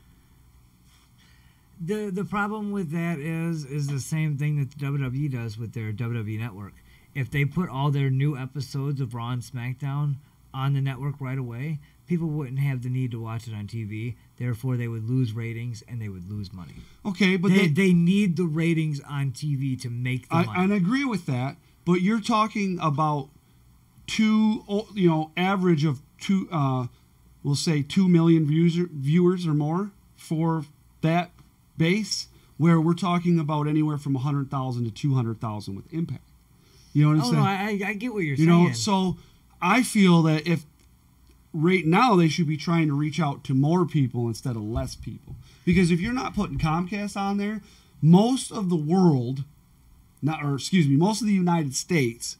The problem with that is the same thing that the WWE does with their WWE Network. If they put all their new episodes of Raw and SmackDown on the network right away, people wouldn't have the need to watch it on TV. Therefore, they would lose ratings and they would lose money. Okay, but they need the ratings on TV to make the money. I agree with that, but you're talking about average of we'll say 2 million viewers or more for that base, where we're talking about anywhere from 100,000 to 200,000 with Impact. You know what I'm saying? No, I get what you're saying. So I feel that if right now they should be trying to reach out to more people instead of less people, because if you're not putting Comcast on there, most of the world, most of the United States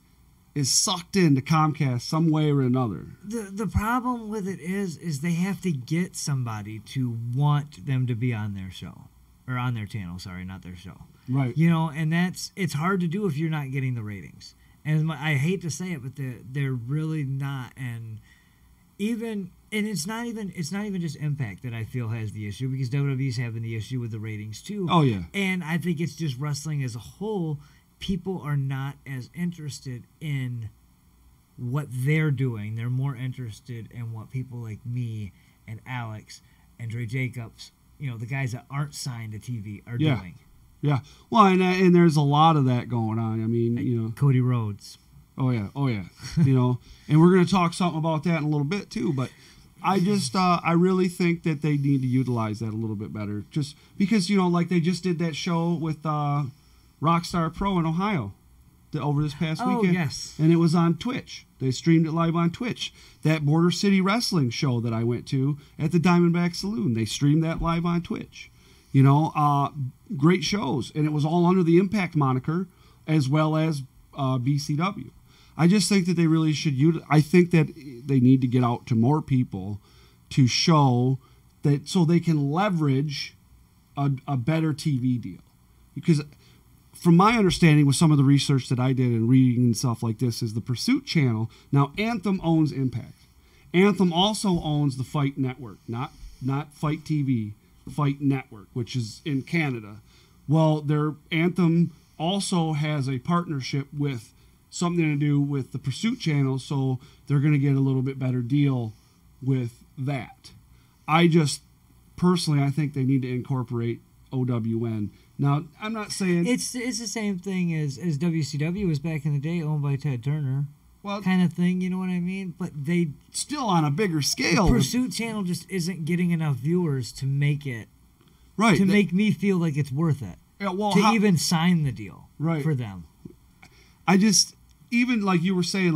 is sucked into Comcast some way or another. The problem with it is they have to get somebody to want them to be on their show. Or on their channel, sorry, not their show. Right. And it's hard to do if you're not getting the ratings. And I hate to say it, but they're really not. And it's not even just Impact that I feel has the issue, because WWE's having the issue with the ratings too. Oh yeah. And I think it's just wrestling as a whole. People are not as interested in what they're doing. They're more interested in what people like me and Alex and Dre Jacobs, the guys that aren't signed to TV, are doing. Yeah. Well, and there's a lot of that going on. I mean, Cody Rhodes. Oh yeah. And we're going to talk something about that in a little bit too. But I just, I really think that they need to utilize that a little bit better. Just because, like they just did that show with Rockstar Pro in Ohio over this past weekend. Yes. And it was on Twitch. They streamed it live on Twitch. That Border City Wrestling show that I went to at the Diamondback Saloon, they streamed that live on Twitch. Great shows. And it was all under the Impact moniker as well as BCW. I just think that they really should I think that they need to get out to more people to show that, so they can leverage a better TV deal. Because from my understanding with some of the research that I did and reading and stuff like this, is the Pursuit channel. Now, Anthem owns Impact. Anthem also owns the Fight Network, not Fight TV, Fight Network, which is in Canada. Well, their Anthem also has a partnership with something to do with the Pursuit channel, so they're going to get a little bit better deal with that. I think they need to incorporate OWN. Now, I'm not saying it's the same thing as WCW was back in the day, owned by Ted Turner. Well, kind of thing, you know what I mean? But they still on a bigger scale. The Pursuit channel just isn't getting enough viewers to make it right. To make me feel like it's worth it. Yeah, well, to even sign the deal for them. I just, even like you were saying,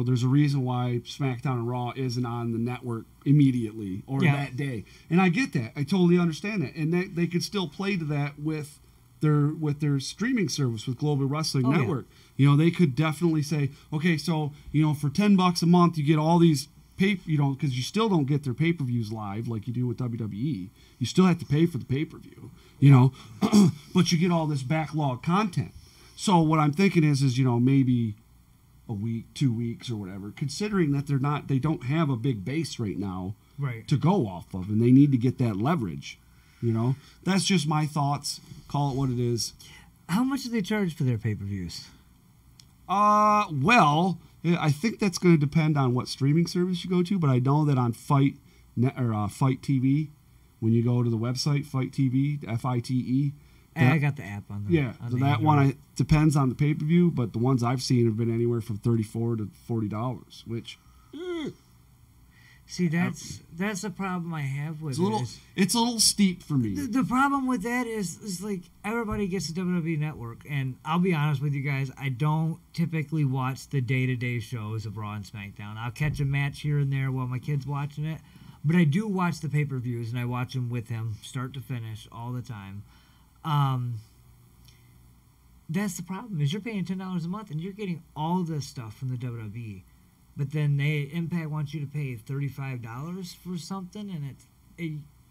there's a reason why SmackDown and Raw isn't on the network immediately or that day. And I get that. I totally understand that. And they could still play to that with their streaming service with Global Wrestling Network. Yeah. They could definitely say, okay, so, for $10 a month, you get all these because you still don't get their pay-per-views live like you do with WWE. You still have to pay for the pay-per-view, but you get all this backlog content. So what I'm thinking is maybe a week, 2 weeks or whatever, considering that they don't have a big base right now to go off of, and they need to get that leverage. That's just my thoughts. Call it what it is. How much do they charge for their pay-per-views? Well, I think that's going to depend on what streaming service you go to, but I know that on Fight TV, when you go to the website, Fight TV, FITE. I got the app on there. Yeah, so that one depends on the pay-per-view, but the ones I've seen have been anywhere from $34 to $40, which... See, that's the problem I have with it's a little steep for me. The problem with that is like everybody gets the WWE Network, and I'll be honest with you guys, I don't typically watch the day-to-day shows of Raw and SmackDown. I'll catch a match here and there while my kid's watching it, but I do watch the pay-per-views, and I watch them with him, start to finish, all the time. That's the problem, is you're paying $10 a month, and you're getting all this stuff from the WWE. But then Impact wants you to pay $35 for something, and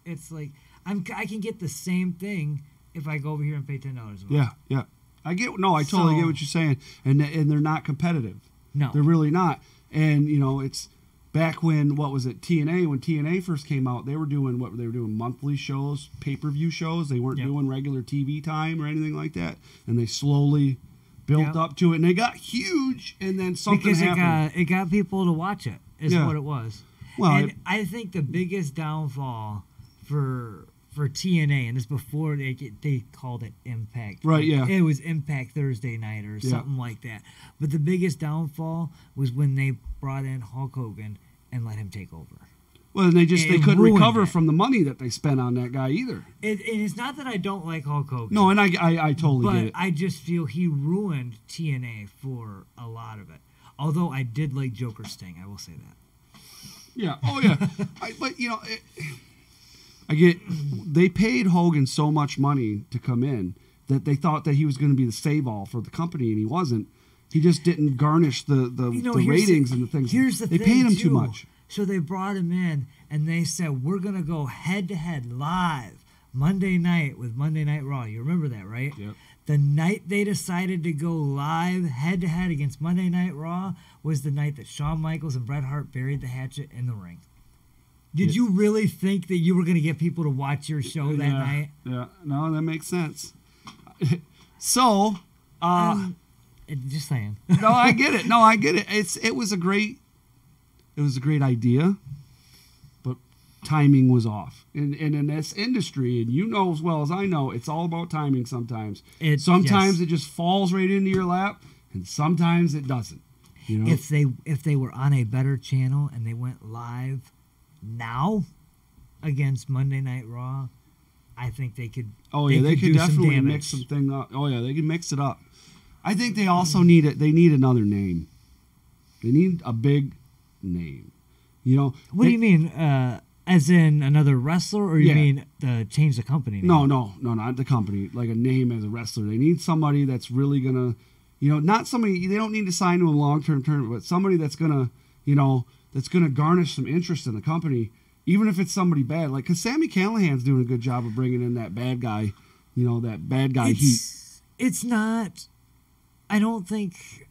it's like I can get the same thing if I go over here and pay $10 a month. Yeah. I totally get what you're saying, and they're not competitive. No, they're really not. And it's back when TNA, when TNA first came out, they were doing monthly shows, pay-per-view shows. They weren't doing regular TV time or anything like that, and they slowly built up to it, and they got huge, and then something happened. It got people to watch it, is what it was. Well, and I think the biggest downfall for TNA, and this before they called it Impact. Right, yeah. It was Impact Thursday night or something like that. But the biggest downfall was when they brought in Hulk Hogan and let him take over. Well, and they couldn't recover from the money that they spent on that guy either. It's not that I don't like Hulk Hogan. No, and I totally get it. But I just feel he ruined TNA for a lot of it. Although I did like Joker Sting, I will say that. Yeah. Oh, yeah. But, I get they paid Hogan so much money to come in that they thought that he was going to be the save-all for the company, and he wasn't. He just didn't garnish the ratings and the things. Here's the thing, they paid him too much. So they brought him in, and they said, we're going to go head-to-head live Monday night with Monday Night Raw. You remember that, right? Yep. The night they decided to go live head-to-head against Monday Night Raw was the night that Shawn Michaels and Bret Hart buried the hatchet in the ring. Did you really think that you were going to get people to watch your show that night? Yeah, no, that makes sense. So, just saying. No, I get it. It was a great idea, but timing was off. And in this industry, and you know as well as I know, it's all about timing sometimes. Sometimes it just falls right into your lap, and sometimes it doesn't. You know? If they were on a better channel and they went live now against Monday Night Raw, I think they could. Oh yeah, they could definitely mix something up. Oh yeah, they could mix it up. I think they also need it. They need another name. They need a big name. You know. What do you mean? As in another wrestler, or you mean change the company name? No, not the company. Like a name as a wrestler. They need somebody that's really gonna, not somebody. They don't need to sign to a long-term tournament, but somebody that's gonna, that's gonna garnish some interest in the company, even if it's somebody bad. Like, cause Sami Callihan's doing a good job of bringing in that bad guy, that bad guy heat. It's not. I don't think.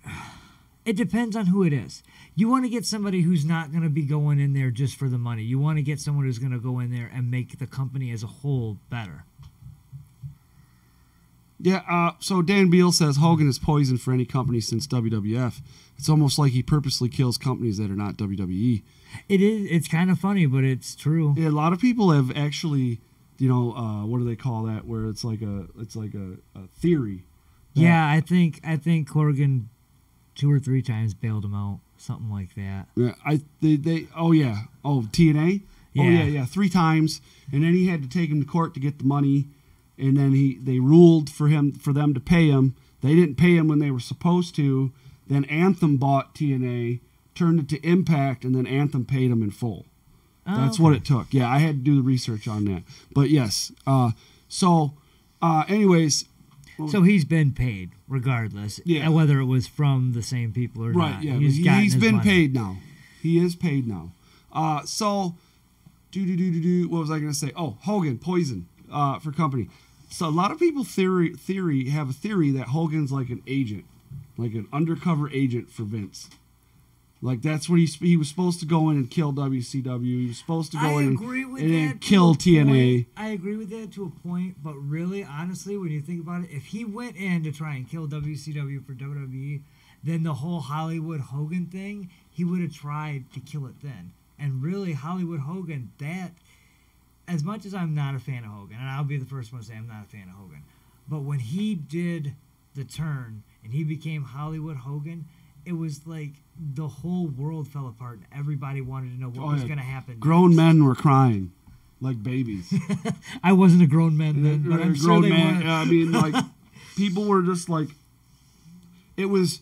It depends on who it is. You want to get somebody who's not going to be going in there just for the money. You want to get someone who's going to go in there and make the company as a whole better. Yeah, so Dan Beal says Hogan is poison for any company since WWF. It's almost like he purposely kills companies that are not WWE. It is. It's kind of funny, but it's true. Yeah, a lot of people have actually, what do they call that? Where it's like a theory. Yeah, I think Corgan 2 or 3 times bailed him out. Something like that. Yeah, TNA? Yeah. Oh yeah, 3 times, and then he had to take him to court to get the money, and then they ruled for them to pay him. They didn't pay him when they were supposed to. Then Anthem bought TNA, turned it to Impact, and then Anthem paid him in full. That's what it took. Yeah, I had to do the research on that. But yes, anyways. So he's been paid regardless, whether it was from the same people or not. Right, yeah. He's been paid now. He is paid now. What was I going to say? Oh, Hogan, poison for company. So a lot of people have a theory that Hogan's like an agent, like an undercover agent for Vince. Like that's what he was supposed to go in and kill WCW. He was supposed to go in and kill TNA. I agree with that to a point, but really, honestly, when you think about it, if he went in to try and kill WCW for WWE, then the whole Hollywood Hogan thing, he would have tried to kill it then. And really, Hollywood Hogan, that, as much as I'm not a fan of Hogan, and I'll be the first one to say I'm not a fan of Hogan, but when he did the turn and he became Hollywood Hogan, it was like the whole world fell apart and everybody wanted to know what was going to happen. Grown men were crying like babies. I wasn't a grown man then, but I'm sure they were. I mean, like, people were just like, it was,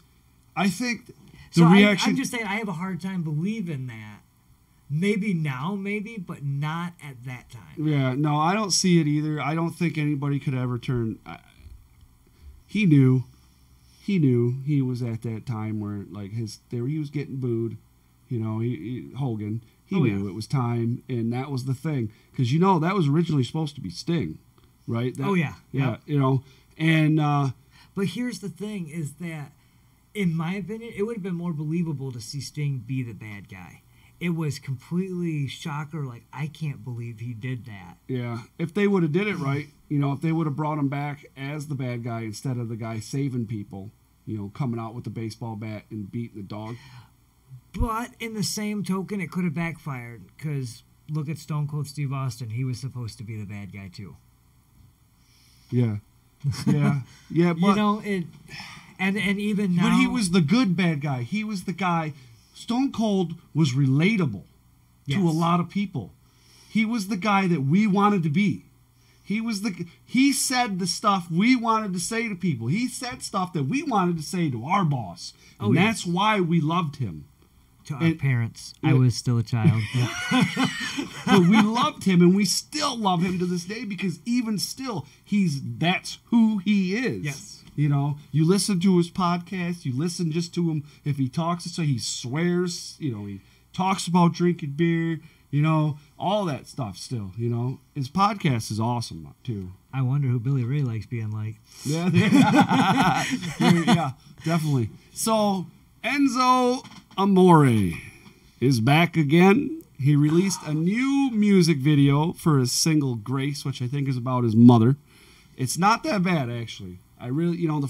I think, the reaction. I'm just saying, I have a hard time believing that. Maybe now, but not at that time. Yeah, no, I don't see it either. I don't think anybody could ever turn. He knew he was at that time where like he was getting booed, Hogan. He knew it was time, and that was the thing because that was originally supposed to be Sting, right? Yeah. And but here's the thing: is that, in my opinion, it would have been more believable to see Sting be the bad guy. It was completely shocker. Like, I can't believe he did that. Yeah, if they would have did it right, if they would have brought him back as the bad guy instead of the guy saving people. Coming out with the baseball bat and beating the dog. But in the same token, it could have backfired because look at Stone Cold Steve Austin. He was supposed to be the bad guy too. Yeah. But, and even now. But he was the good bad guy. He was the guy. Stone Cold was relatable to a lot of people. He was the guy that we wanted to be. He said the stuff we wanted to say to people. He said stuff that we wanted to say to our boss. And that's why we loved him. To our parents. I was still a child. But we loved him, and we still love him to this day because even still, that's who he is. Yes. You listen to his podcast. You listen just to him. If he talks, so he swears. He talks about drinking beer. You know, all that stuff still, you know. His podcast is awesome, too. I wonder who Billy Ray likes being like. Yeah, yeah, definitely. So, Enzo Amore is back again. He released a new music video for his single Grace, which I think is about his mother. It's not that bad, actually. I really, you know,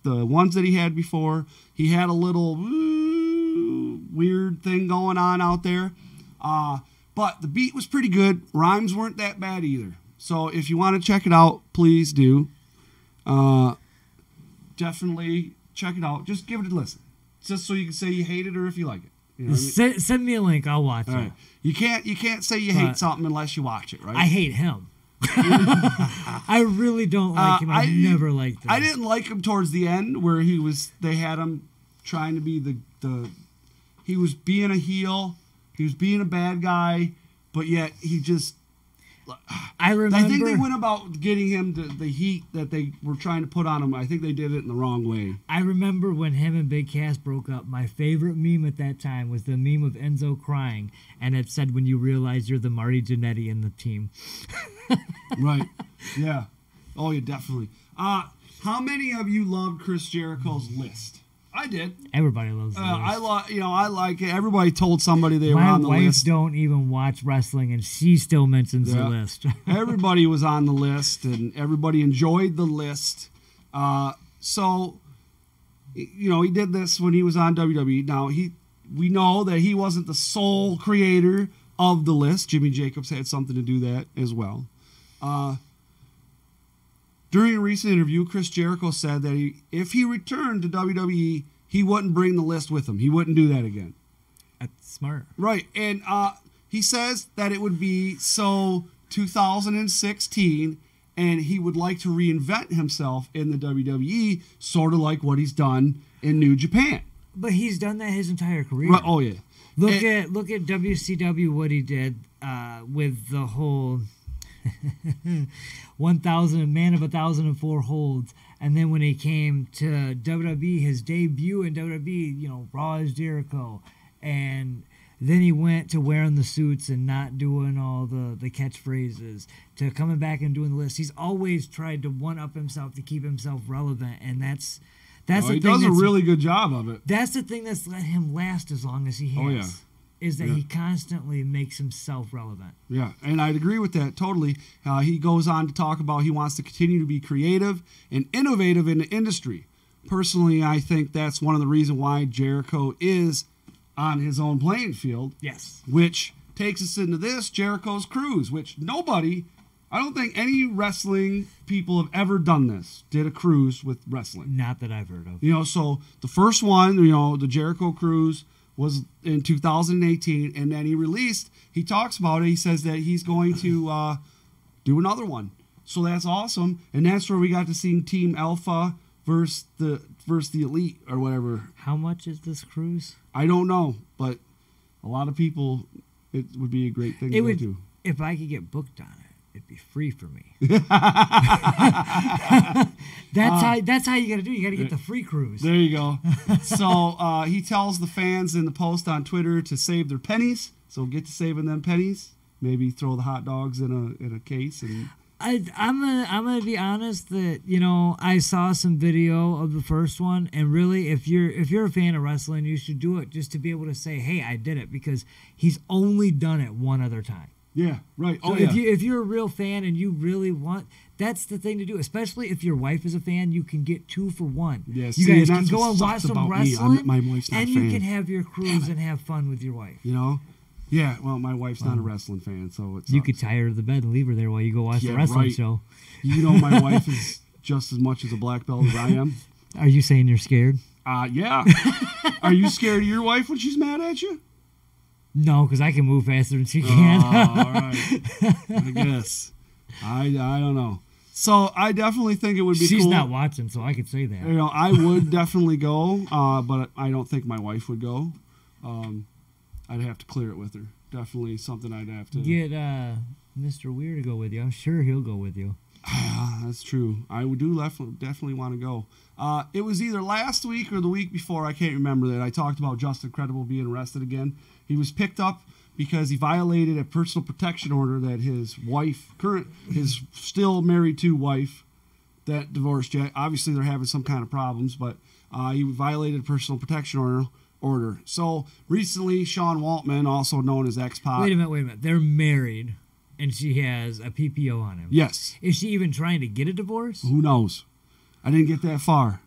the ones that he had before, he had a little weird thing going on out there. But the beat was pretty good. Rhymes weren't that bad either. So if you want to check it out, please do. Definitely check it out. Just give it a listen. Just so you can say you hate it or if you like it. You know what I mean? Send me a link. I'll watch it. Right. You can't say you hate something unless you watch it, right? I hate him. I really don't like him. I've never liked him. I didn't like him towards the end where they had him trying to be he was being a heel. He was being a bad guy, but yet he just... I think they went about getting him the heat that they were trying to put on him. I think they did it in the wrong way. I remember when him and Big Cass broke up, my favorite meme at that time was the meme of Enzo crying, and it said, when you realize you're the Marty Jannetty in the team. Right. Yeah. Oh, yeah, definitely. How many of you loved Chris Jericho's list? I did. Everybody loves the list. I like it. Everybody told somebody they were on the list. My wife don't even watch wrestling, and she still mentions the list. Everybody was on the list, and everybody enjoyed the list. So, you know, he did this when he was on WWE. Now, we know that he wasn't the sole creator of the list. Jimmy Jacobs had something to do that as well. During a recent interview, Chris Jericho said that if he returned to WWE, he wouldn't bring the list with him. He wouldn't do that again. That's smart. Right. And he says that it would be 2016, and he would like to reinvent himself in the WWE, sort of like what he's done in New Japan. But he's done that his entire career. Right. Oh, yeah. Look at WCW, what he did with the whole... 1,000 man of 1,004 holds, and then when he came to WWE, his debut in WWE, you know, Raw as Jericho, and then he went to wearing the suits and not doing all the catchphrases, to coming back and doing the list. He's always tried to one up himself to keep himself relevant, and that's the thing. He does a really good job of it. That's the thing that's let him last as long as he has. Oh yeah. Is that he constantly makes himself relevant. Yeah, and I'd agree with that totally. He goes on to talk about he wants to continue to be creative and innovative in the industry. Personally, I think that's one of the reasons why Jericho is on his own playing field. Yes. Which takes us into this, Jericho's Cruise, which I don't think any wrestling people have ever done this, did a cruise with wrestling. Not that I've heard of. You know, so the first one, you know, the Jericho Cruise, was in 2018, and then he talks about it. He says that he's going to do another one. So that's awesome, and that's where we got to see Team Alpha versus the Elite or whatever. How much is this cruise? I don't know, but a lot of people, it would be a great thing to go to. If I could get booked on it, it'd be free for me. That's how you got to do. You got to get the free cruise. There you go. So he tells the fans in the post on Twitter to save their pennies. So get to saving them pennies. Maybe throw the hot dogs in a case. And I'm gonna be honest that, you know, I saw some video of the first one, and really, if you're a fan of wrestling, you should do it just to be able to say, hey, I did it, because he's only done it one other time. Yeah, right. So if you're a real fan and you really want, that's the thing to do. Especially if your wife is a fan, you can get 2 for 1. Yes, you guys can go and watch some wrestling, my wife's not and a fan. you can have your cruise and have fun with your wife. You know? Yeah, well, my wife's not a wrestling fan, so it's... You could tie her to the bed and leave her there while you go watch the wrestling show. You know, my wife is just as much as a black belt as I am. Are you saying you're scared? Yeah. Are you scared of your wife when she's mad at you? No, because I can move faster than she can. All right. I guess. I don't know. So I definitely think it would be cool. She's not watching, so I could say that. You know, I would definitely go, but I don't think my wife would go. I'd have to clear it with her. Definitely something I'd have to... Get Mr. Weir to go with you. I'm sure he'll go with you. That's true. I would definitely want to go. It was either last week or the week before, I can't remember, that I talked about Justin Credible being arrested again. He was picked up because he violated a personal protection order that his still married to wife that divorced yet. Obviously, they're having some kind of problems, but he violated a personal protection order. So recently, Sean Waltman, also known as X-Pac. Wait a minute. They're married, and she has a PPO on him. Yes. Is she even trying to get a divorce? Who knows? I didn't get that far.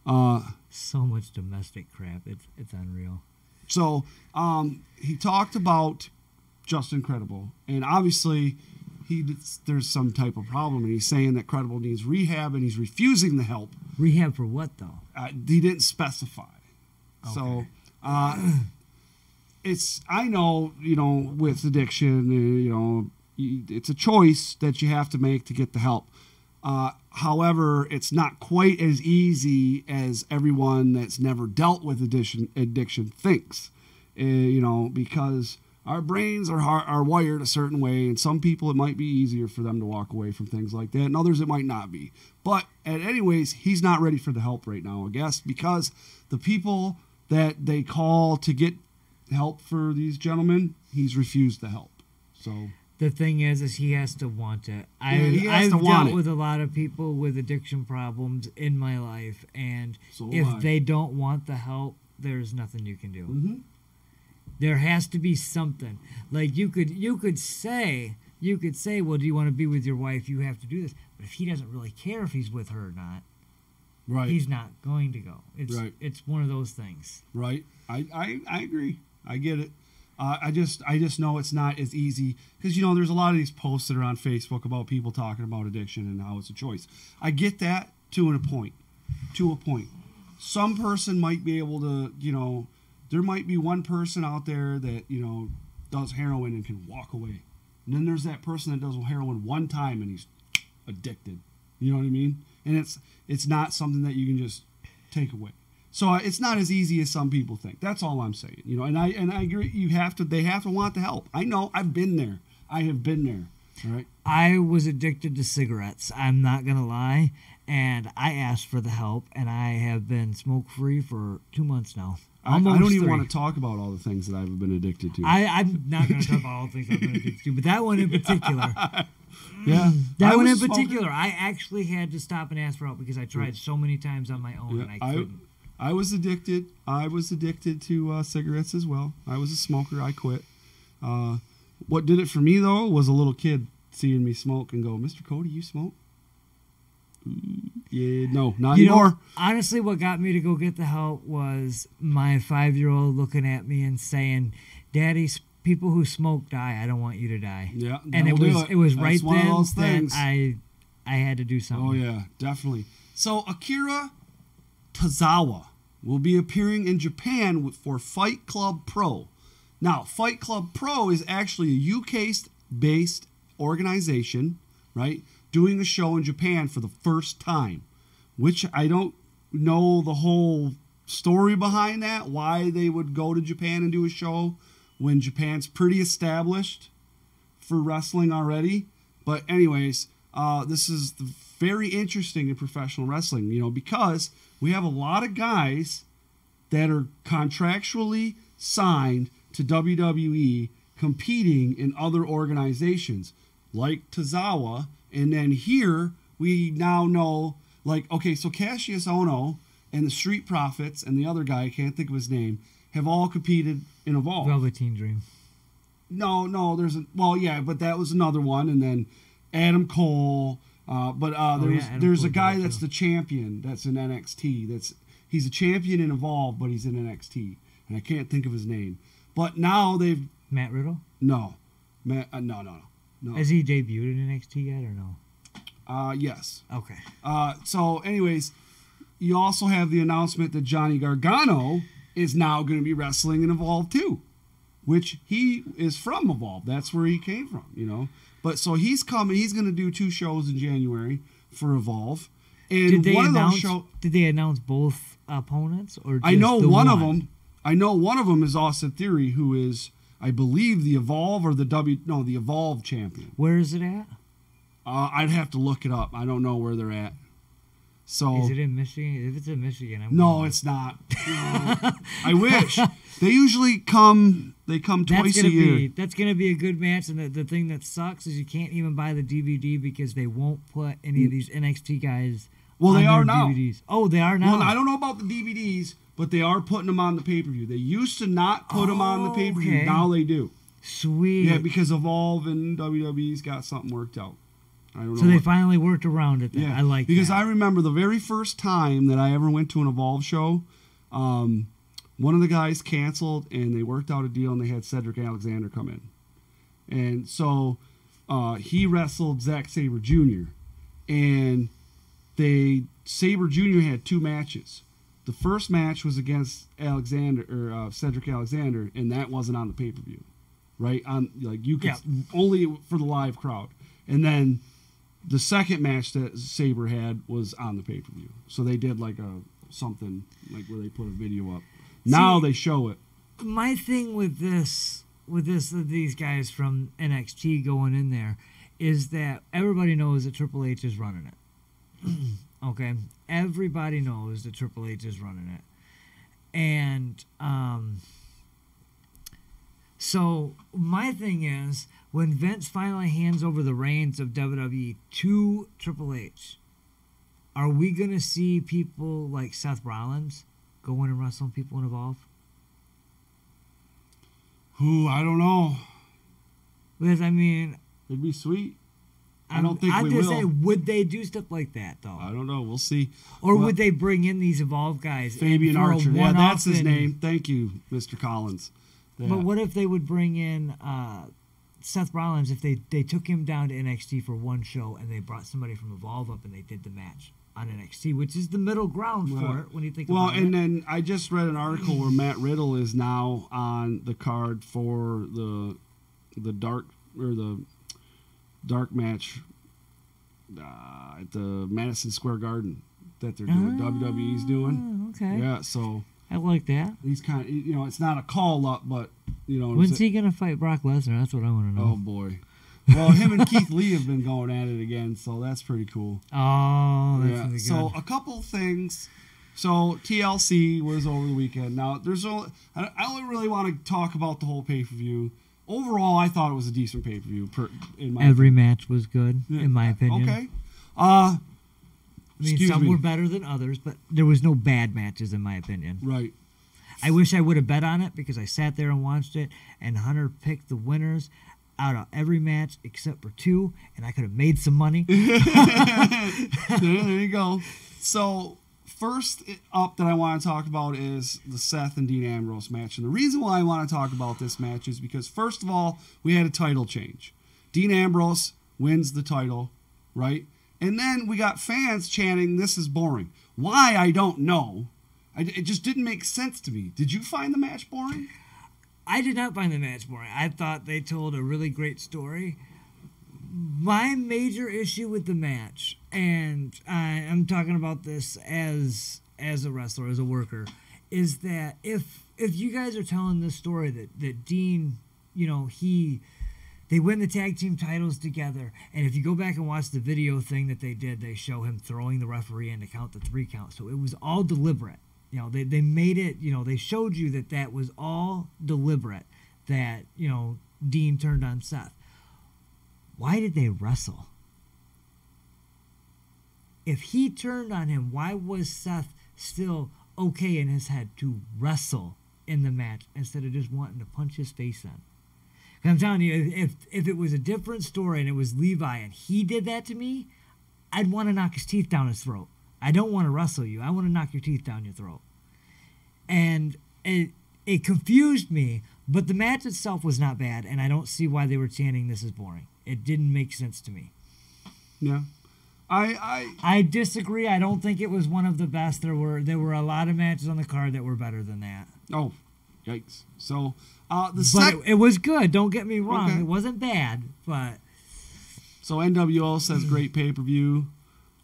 So much domestic crap. It's unreal. So he talked about Justin Credible, and obviously there's some type of problem, and he's saying that Credible needs rehab, and he's refusing the help. Rehab for what, though? He didn't specify. Okay. So I know, with addiction, it's a choice that you have to make to get the help. However, it's not quite as easy as everyone that's never dealt with addiction thinks, because our brains are wired a certain way, and some people it might be easier for them to walk away from things like that, and others it might not be. But anyways, he's not ready for the help right now, I guess, because the people that they call to get help for these gentlemen, he's refused the help. So the thing is he has to want it. I've dealt with a lot of people with addiction problems in my life, and if they don't want the help, there's nothing you can do. Mm-hmm. There has to be something. Like you could say, well, do you want to be with your wife? You have to do this. But if he doesn't really care if he's with her or not, right, he's not going to go. It's one of those things. Right. I agree. I get it. I just know it's not as easy because there's a lot of these posts that are on Facebook about people talking about addiction and how it's a choice. I get that to a point. Some person might be able to, there might be one person out there that does heroin and can walk away, and then there's that person that does heroin one time and he's addicted. You know what I mean? And it's not something that you can just take away. So it's not as easy as some people think. That's all I'm saying. And I agree. They have to want the help. I know. I've been there. I have been there. All right. I was addicted to cigarettes. I'm not gonna lie, and I asked for the help, and I have been smoke free for 2 months now. I don't even want to talk about all the things that I've been addicted to. I'm not gonna talk about all the things I've been addicted to, but that one in particular. Yeah. That one in particular, I actually had to stop and ask for help because I tried so many times on my own, and I couldn't. I was addicted. I was addicted to cigarettes as well. I was a smoker. I quit. What did it for me, though, was a little kid seeing me smoke and go, Mr. Cody, you smoke? Yeah, no, not anymore. Honestly, what got me to go get the help was my 5-year-old looking at me and saying, Daddy, people who smoke die. I don't want you to die. Yeah, and it was right then that I had to do something. Oh, yeah, definitely. So Akira Tozawa will be appearing in Japan for Fight Club Pro. Now, Fight Club Pro is actually a UK-based organization, right, doing a show in Japan for the first time, which I don't know the whole story behind that, why they would go to Japan and do a show when Japan's pretty established for wrestling already. But anyways, this is very interesting in professional wrestling, because we have a lot of guys that are contractually signed to WWE competing in other organizations like Tozawa. And then here we now know, so Cassius Ohno and the Street Profits and the other guy, I can't think of his name, have all competed in Evolve. Velveteen Dream. No, but that was another one. And then Adam Cole. There's a guy that's the champion that's in NXT. He's a champion in Evolve, but he's in NXT, and I can't think of his name. But now they've Matt Riddle. No. No. Has he debuted in NXT yet or no? Yes. Okay. So, anyways, you also have the announcement that Johnny Gargano is now going to be wrestling in Evolve too, which he is from Evolve. That's where he came from, But so he's coming. He's going to do 2 shows in January for Evolve. And did they announce both opponents, or just I know the one of them. I know one of them is Austin Theory, who is, I believe, the Evolve or the Evolve champion. Where is it at? I'd have to look it up. I don't know where they're at. So is it in Michigan? If it's in Michigan, it's not. No, I wish. They usually come They come twice a year. That's gonna be a good match, and the thing that sucks is you can't even buy the DVD because they won't put any of these NXT guys. Well, on they are their now. DVDs. Oh, they are now. Well, I don't know about the DVDs, but they are putting them on the pay-per-view. They used to not put them on the pay-per-view. Okay. Now they do. Sweet. Yeah, because Evolve and WWE's got something worked out. I don't know. So they finally worked around it. Then. Yeah, I like because that. I remember the very first time that I ever went to an Evolve show. One of the guys canceled, and they worked out a deal, and they had Cedric Alexander come in, and so he wrestled Zack Sabre Jr. and Sabre Jr. had 2 matches. The first match was against Cedric Alexander, and that wasn't on the pay-per-view, right? On you could only for the live crowd, and then the second match that Sabre had was on the pay-per-view. So they did something like where they put a video up. Now they show it. My thing with these guys from NXT going in there is that everybody knows that Triple H is running it. Okay, everybody knows that Triple H is running it, and so my thing is when Vince finally hands over the reins of WWE to Triple H, are we gonna see people like Seth Rollins go in and wrestle people in Evolve? Who, I don't know. Because, I mean... It'd be sweet. I don't think we will. I'm just saying, would they do stuff like that, though? I don't know. We'll see. Or would they bring in these Evolve guys? Fabian Archer. Yeah, that's his name. Thank you, Mr. Collins. Yeah. But what if they would bring in Seth Rollins, if they took him down to NXT for one show and they brought somebody from Evolve up and they did the match on NXT, which is the middle ground for it when you think about it. Well, and then I just read an article where Matt Riddle is now on the card for the dark match at the Madison Square Garden that they're doing. WWE's doing. Okay. Yeah, so I like that. He's kind of, it's not a call up, but when's he gonna fight Brock Lesnar? That's what I want to know. Oh boy. Well, him and Keith Lee have been going at it again, so that's pretty cool. Oh, that's really good. So a couple things. So TLC was over the weekend. Now I don't really want to talk about the whole pay-per-view. Overall, I thought it was a decent pay-per-view. Every match was good, in my opinion. Okay. I mean, some were better than others, but there was no bad matches, in my opinion. Right. I wish I would have bet on it because I sat there and watched it, and Hunter picked the winners out of every match except for 2, and I could have made some money. There you go. So first up that I want to talk about is the Seth and Dean Ambrose match. And the reason why I want to talk about this match is because, first of all, we had a title change. Dean Ambrose wins the title, right? And then we got fans chanting, "This is boring." Why, I don't know. It just didn't make sense to me. Did you find the match boring? I did not find the match boring. I thought they told a really great story. My major issue with the match, and I'm talking about this as a wrestler, as a worker, is that if you guys are telling this story that Dean, they win the tag team titles together, and if you go back and watch the video thing that they did, they show him throwing the referee in to count the 3 count. So it was all deliberate. They made it, they showed you that was all deliberate, that, Dean turned on Seth. Why did they wrestle? If he turned on him, why was Seth still okay in his head to wrestle in the match instead of just wanting to punch his face in? I'm telling you, if it was a different story and it was Levi and he did that to me, I'd want to knock his teeth down his throat. I don't want to wrestle you. I want to knock your teeth down your throat. And it confused me, but the match itself was not bad, and I don't see why they were chanting "This is boring." It didn't make sense to me. Yeah. I disagree. I don't think it was one of the best. There were a lot of matches on the card that were better than that. Oh, yikes. So it was good. Don't get me wrong. Okay. It wasn't bad, but so NWO says great pay-per-view.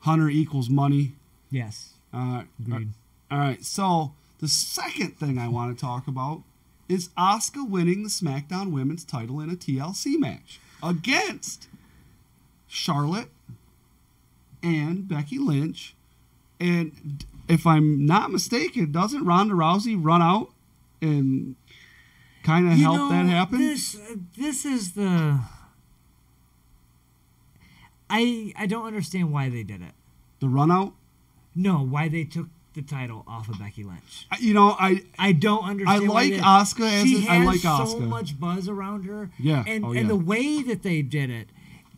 Hunter equals money. Yes. Agreed. All right. So the second thing I want to talk about is Asuka winning the SmackDown Women's title in a TLC match against Charlotte and Becky Lynch. And if I'm not mistaken, doesn't Ronda Rousey run out and kind of help that happen? This is the... I don't understand why they did it. The run out? No, why they took the title off of Becky Lynch. I don't understand. I like Asuka I like Asuka. So much buzz around her. Yeah. And the way that they did it,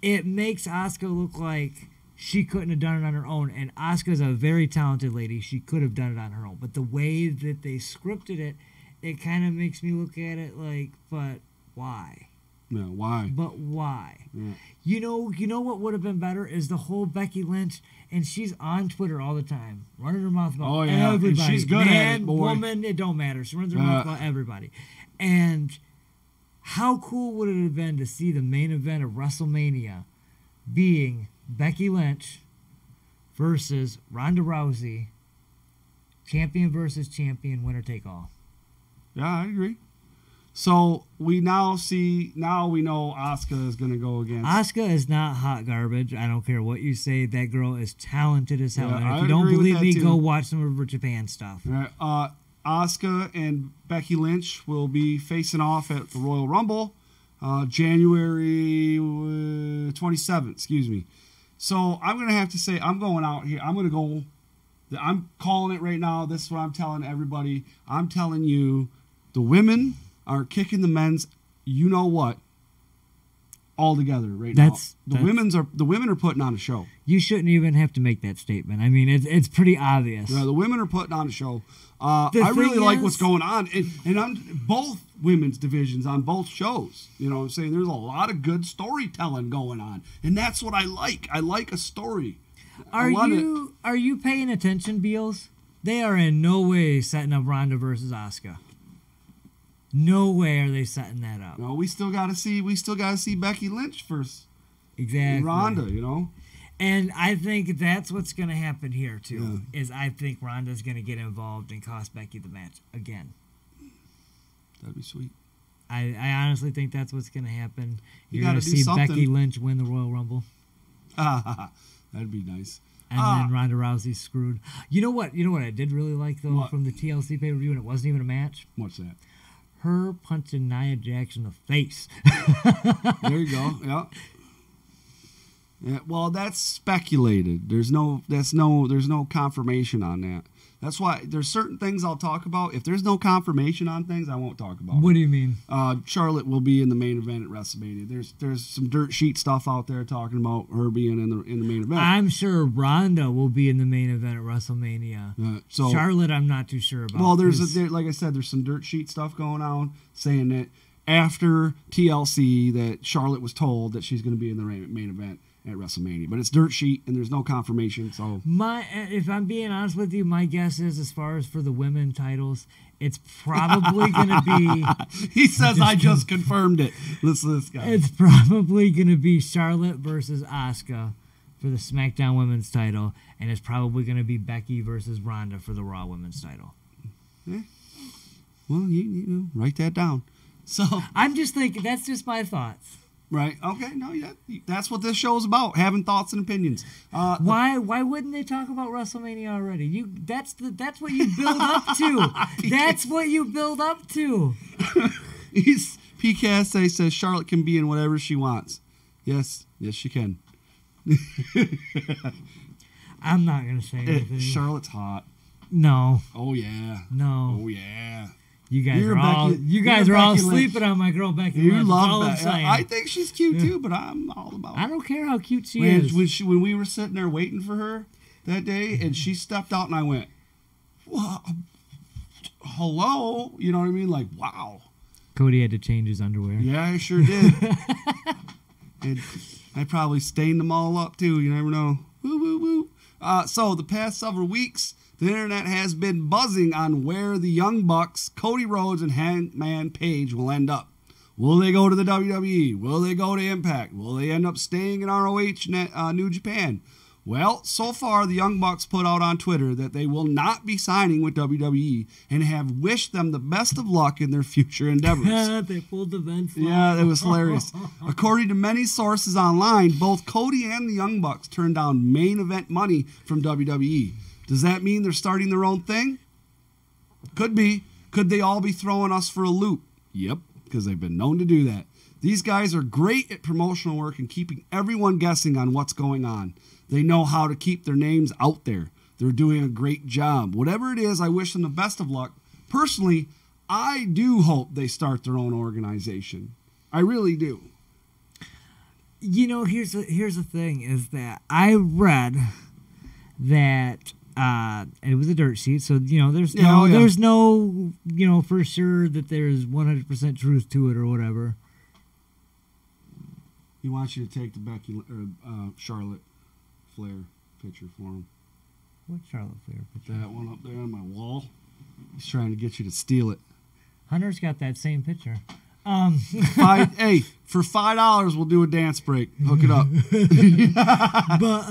it makes Asuka look like she couldn't have done it on her own. And Asuka's a very talented lady. She could have done it on her own. But the way that they scripted it, it kind of makes me look at it like, but why? Yeah, why? But why? Yeah. You know what would have been better is the whole Becky Lynch, and she's on Twitter all the time, running her mouth about everybody. And she's good Man, at it, boy. woman, it don't matter. She runs her mouth about everybody. And how cool would it have been to see the main event of WrestleMania being Becky Lynch versus Ronda Rousey, champion versus champion, winner take all. Yeah, I agree. So we now we know Asuka is going to go against. Asuka is not hot garbage. I don't care what you say. That girl is talented as hell. Yeah, and if I you don't agree with believe that me, too. go watch some of her Japan stuff. Asuka and Becky Lynch will be facing off at the Royal Rumble, January 27th. Excuse me. So I'm going to have to say I'm going out here. I'm going to go. I'm calling it right now. This is what I'm telling everybody. I'm telling you, the women are kicking the men's, you know what, all together right now. The women are putting on a show. You shouldn't even have to make that statement. I mean, it's pretty obvious. Yeah, the women are putting on a show. I really like what's going on, and I'm both women's divisions on both shows. You know what I'm saying? There's a lot of good storytelling going on, and that's what I like. I like a story. Are you paying attention, Beals? They are in no way setting up Ronda versus Asuka. No way are they setting that up. No, we still got to see Becky Lynch first. Exactly. Ronda, you know. And I think that's what's going to happen here too. Yeah. Is I think Ronda's going to get involved and cost Becky the match again. That'd be sweet. I honestly think that's what's going to happen. You're going to see something. Becky Lynch win the Royal Rumble. That'd be nice. And then Ronda Rousey's screwed. You know what I did really like though from the TLC pay-per-view, and it wasn't even a match. What's that? Her punching Nia Jax in the face. There you go. Yeah. Yeah. Well, that's speculated. There's no confirmation on that. That's why there's certain things I'll talk about. If there's no confirmation on things, I won't talk about. What do you mean? Charlotte will be in the main event at WrestleMania. There's some dirt sheet stuff out there talking about her being in the main event. I'm sure Ronda will be in the main event at WrestleMania. So Charlotte, I'm not too sure about. Well, like I said, there's some dirt sheet stuff going on saying that after TLC that Charlotte was told that she's going to be in the main event at WrestleMania, but it's dirt sheet and there's no confirmation. So if I'm being honest with you, my guess is as far as for the women titles, it's probably going to be. He says I just confirmed it. Listen to this guy. It's probably going to be Charlotte versus Asuka for the SmackDown Women's title, and it's probably going to be Becky versus Ronda for the Raw Women's title. Yeah. Well, you know, write that down. So I'm just thinking. That's just my thoughts. Right. Okay. No. Yeah. That's what this show is about: having thoughts and opinions. Why wouldn't they talk about WrestleMania already? That's what you build up to. That's what you build up to. PKSA says Charlotte can be in whatever she wants. Yes, she can. I'm not gonna say anything. Charlotte's hot. No. Oh yeah. No. Oh yeah. You guys are all sleeping on my girl Becky Lynch. You love Becky. I think she's cute too, but I'm all about it. I don't care how cute she is. When we were sitting there waiting for her that day, and she stepped out, and I went, "Well, hello," you know what I mean? Like, wow. Cody had to change his underwear. Yeah, I sure did. And I probably stained them all up too. You never know. Woo woo woo. So the past several weeks, the internet has been buzzing on where the Young Bucks, Cody Rhodes, and Hangman Page will end up. Will they go to the WWE? Will they go to Impact? Will they end up staying in ROH New Japan? Well, so far, the Young Bucks put out on Twitter that they will not be signing with WWE and have wished them the best of luck in their future endeavors. They pulled the vents. Yeah, that was hilarious. According to many sources online, both Cody and the Young Bucks turned down main event money from WWE. Does that mean they're starting their own thing? Could be. Could they all be throwing us for a loop? Yep, because they've been known to do that. These guys are great at promotional work and keeping everyone guessing on what's going on. They know how to keep their names out there. They're doing a great job. Whatever it is, I wish them the best of luck. Personally, I do hope they start their own organization. I really do. You know, here's the thing, is that I read that and it was a dirt sheet, so there's no for sure that there's 100% truth to it or whatever. He wants you to take the Becky or Charlotte Flair picture for him. What Charlotte Flair picture? That one up there on my wall. He's trying to get you to steal it. Hunter's got that same picture. Hey, for $5 we'll do a dance break. Hook it up. But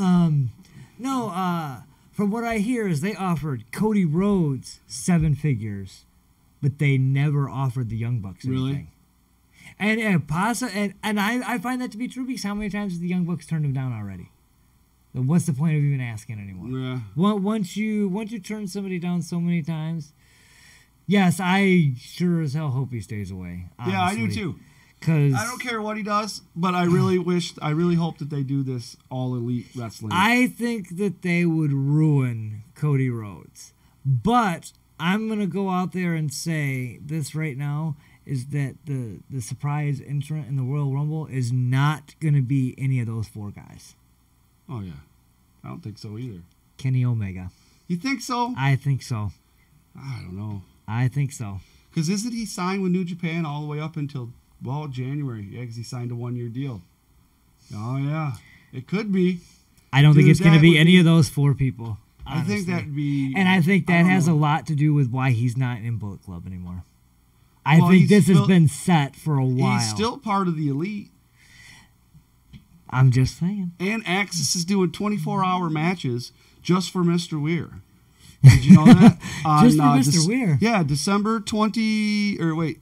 from what I hear is they offered Cody Rhodes 7 figures, but they never offered the Young Bucks anything. Really? And I find that to be true, because how many times have the Young Bucks turned him down already? So what's the point of even asking anymore? Yeah. Once you turn somebody down so many times, yes, I sure as hell hope he stays away. Honestly. Yeah, I do too. Cause I don't care what he does, but I really hope that they do this All Elite Wrestling. I think that they would ruin Cody Rhodes. But I'm going to go out there and say this right now, is that the surprise entrant in the Royal Rumble is not going to be any of those 4 guys. Oh, yeah. I don't think so either. Kenny Omega. You think so? I think so. I don't know. I think so. Because isn't he signed with New Japan all the way up until, January? Yeah, because he signed a 1-year deal. Oh, yeah. It could be. I don't think it's going to be any of those 4 people. Honestly. I think that'd be... And I think that has a lot to do with why he's not in Bullet Club anymore. I think this has been set for a while. He's still part of the Elite. I'm just saying. And Axis is doing 24-hour matches just for Mr. Weir. Did you know that? Just for Mr. Weir? Yeah, December 20... Or wait.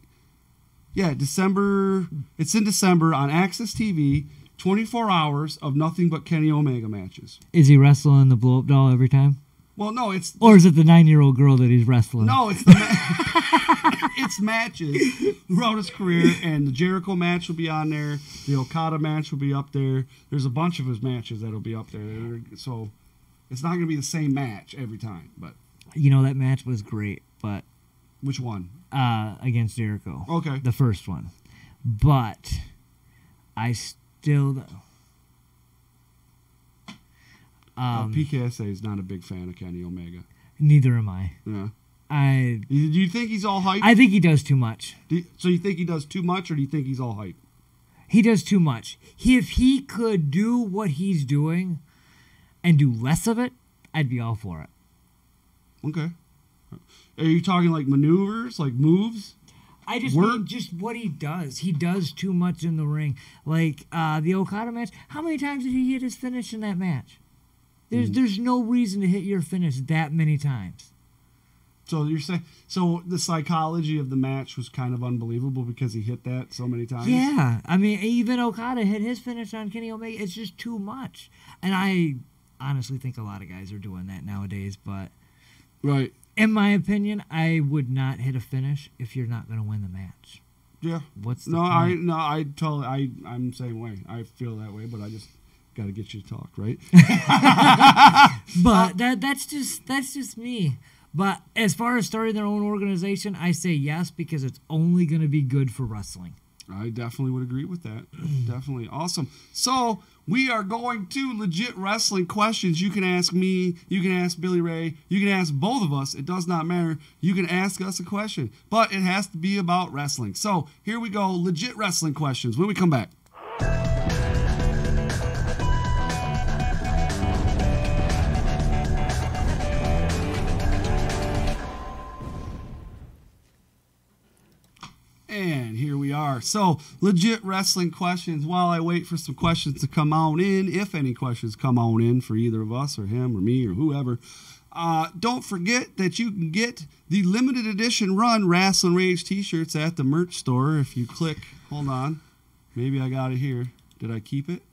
Yeah, December... It's in December on Axis TV. 24 hours of nothing but Kenny Omega matches. Is he wrestling the blow-up doll every time? Well, no, it's... Or is it the 9-year-old girl that he's wrestling? No, it's the it's matches throughout his career, and the Jericho match will be on there. The Okada match will be up there. There's a bunch of his matches that'll be up there. So it's not going to be the same match every time. But that match was great, but... Which one? Against Jericho. Okay. The first one. But I still... PKSA is not a big fan of Kenny Omega. Neither am I. Yeah. Do you think he's all hype? I think he does too much. So you think he does too much, or do you think he's all hype? He does too much. If he could do what he's doing and do less of it, I'd be all for it. Okay. Are you talking like maneuvers, like moves? I just mean just what he does. He does too much in the ring. Like the Okada match, how many times did he hit his finish in that match? There's no reason to hit your finish that many times. So you're saying the psychology of the match was kind of unbelievable because he hit that so many times? Yeah. I mean, even Okada hit his finish on Kenny Omega. It's just too much. And I honestly think a lot of guys are doing that nowadays, but right. In my opinion, I would not hit a finish if you're not going to win the match. Yeah. What's the point? I'm the same way. I feel that way, but I just got to get you to talk, right? But that's just me. But as far as starting their own organization, I say yes, because it's only going to be good for wrestling. I definitely would agree with that. Definitely. Awesome. So we are going to legit wrestling questions. You can ask me. You can ask Billy Ray. You can ask both of us. It does not matter. You can ask us a question. But it has to be about wrestling. So here we go. Legit wrestling questions when we come back. And here we are. So, legit wrestling questions. While I wait for some questions to come on in, if any questions come on in for either of us or him or me or whoever, don't forget that you can get the limited edition run Rasslin Rage T-shirts at the merch store. If you click, hold on, maybe I got it here. Did I keep it?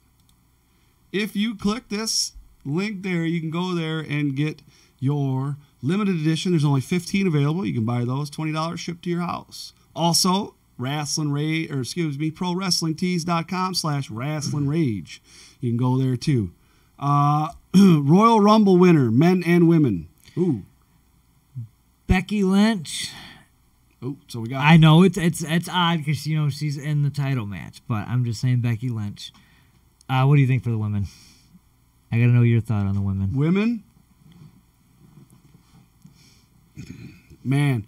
If you click this link there, you can go there and get your limited edition. There's only 15 available. You can buy those, $20 shipped to your house. Also, Rasslin Rage, or excuse me, ProWrestlingTees.com/Rasslin Rage. You can go there too. Royal Rumble winner, men and women. Ooh. Becky Lynch. Oh, so we got. I know it's odd because she's in the title match, but I'm just saying Becky Lynch. What do you think for the women? I gotta know your thought on the women. Women. Man,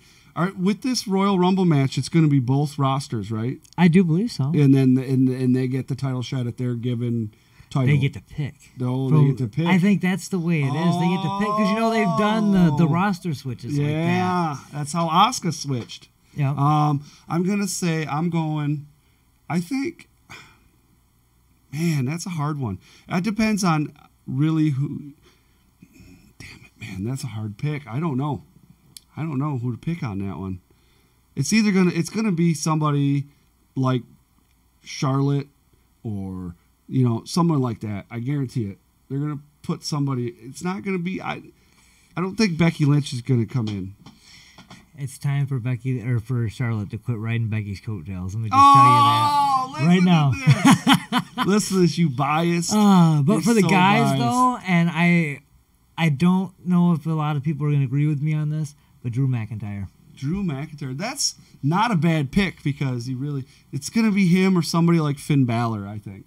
with this Royal Rumble match, it's going to be both rosters, right? I do believe so. And then and they get the title shot at their given title. They get to pick. No, they get to pick. I think that's the way it is. They get to pick because they've done the roster switches like that. Yeah, that's how Asuka switched. Yeah. I'm gonna say I think. Man, that's a hard one. It depends on really who. Damn it, man, that's a hard pick. I don't know who to pick on that one. It's gonna be somebody like Charlotte or someone like that. I guarantee it. They're gonna put somebody. It's not gonna be. I don't think Becky Lynch is gonna come in. It's time for for Charlotte to quit riding Becky's coattails. Let me just tell you that right now. Listen to this, you biased. But You're for the so guys biased. though, and I don't know if a lot of people are going to agree with me on this, but Drew McIntyre. Drew McIntyre. That's not a bad pick because it's going to be him or somebody like Finn Balor, I think.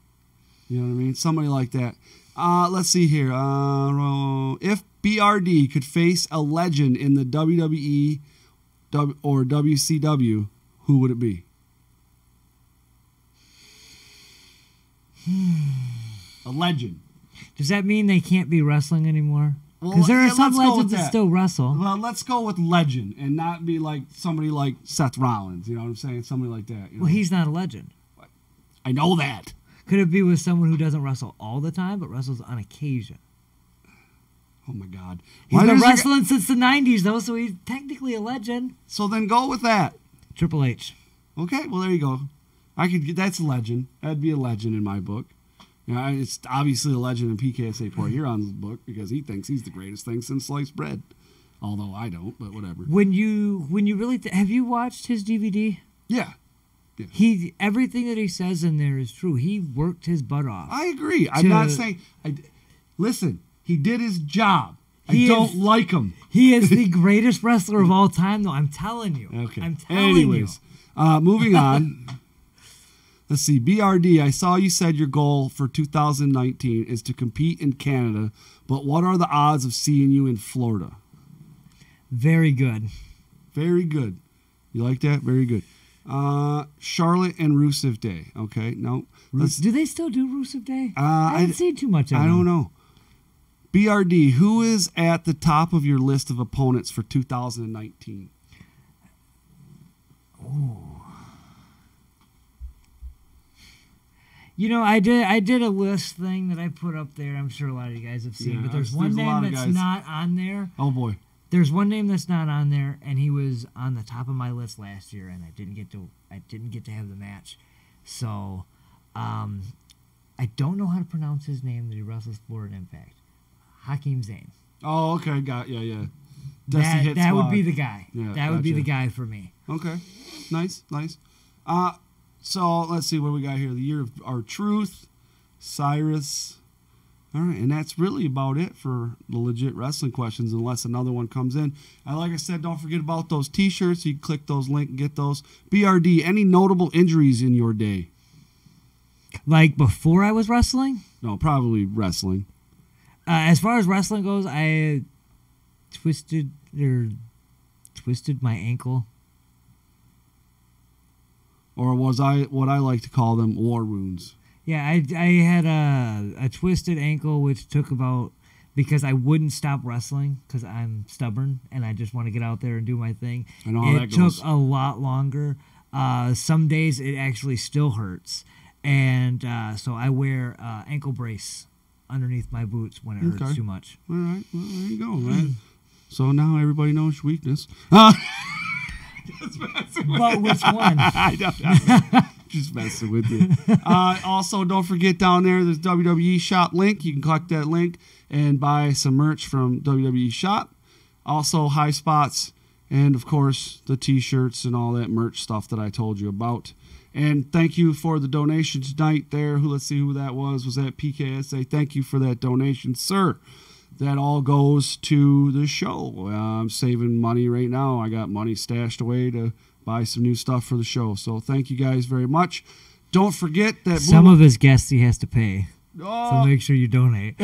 You know what I mean? Somebody like that. Let's see here. If BRD could face a legend in the WWE or WCW, who would it be? A legend. Does that mean they can't be wrestling anymore? Well, Because there are some let's go with legends that still wrestle. Well, let's go with legend and not be like somebody like Seth Rollins. You know what I'm saying? Somebody like that. Well, he's not a legend. I know that. Could it be with someone who doesn't wrestle all the time, but wrestles on occasion? Oh, my God. He's been wrestling since the 90s, though, so he's technically a legend. So then go with that. Triple H. Okay, well, there you go. That's a legend. That'd be a legend in my book. It's obviously a legend in PKSA Port Huron's book because he thinks he's the greatest thing since sliced bread. Although I don't, but whatever. When you really have you watched his DVD? Yeah. Everything that he says in there is true. He worked his butt off. I agree. I'm not saying. Listen, he did his job. I don't like him. He is the greatest wrestler of all time, though. I'm telling you. Okay. I'm telling you. Moving on. Let's see. BRD, I saw you said your goal for 2019 is to compete in Canada, but what are the odds of seeing you in Florida? Very good. Very good. You like that? Very good. Charlotte and Rusev Day. Okay, no. Do they still do Rusev Day? I haven't seen too much of I them. don't know. BRD, who is at the top of your list of opponents for 2019? Ooh. I did a list thing that I put up there. I'm sure a lot of you guys have seen, but there's one name that's not on there. Oh boy. There's one name that's not on there, and he was on the top of my list last year, and I didn't get to have the match. So, I don't know how to pronounce his name that he wrestles for in Impact. Hakeem Zayn. Oh, okay, yeah. That would be the guy. Yeah, that would be the guy for me. Okay, nice. So let's see what we got here. The Year of Our Truth, Cyrus. All right, and that's really about it for the legit wrestling questions, unless another one comes in. And like I said, don't forget about those T-shirts. You can click those links and get those. BRD, any notable injuries in your day? Like before I was wrestling? No, probably wrestling. As far as wrestling goes, I twisted my ankle. Or was I what I like to call them war wounds? Yeah, I had a twisted ankle, which took about, because I wouldn't stop wrestling because I'm stubborn and I just want to get out there and do my thing. I know how that goes. It took a lot longer. Some days it actually still hurts. And so I wear ankle brace underneath my boots when it hurts too much. All right, well, there you go, man. So now everybody knows your weakness. But which one? I don't. Just messing with you. Also, don't forget down there's WWE Shop link. You can click that link and buy some merch from WWE Shop. Also, Highspots and of course the t-shirts and all that merch stuff that I told you about. And thank you for the donation tonight there. Let's see who that was. Was that PKSA? Thank you for that donation, sir. That all goes to the show. I'm saving money right now. I got money stashed away to buy some new stuff for the show. So thank you guys very much. Don't forget that some of his guests he has to pay. Oh. So make sure you donate.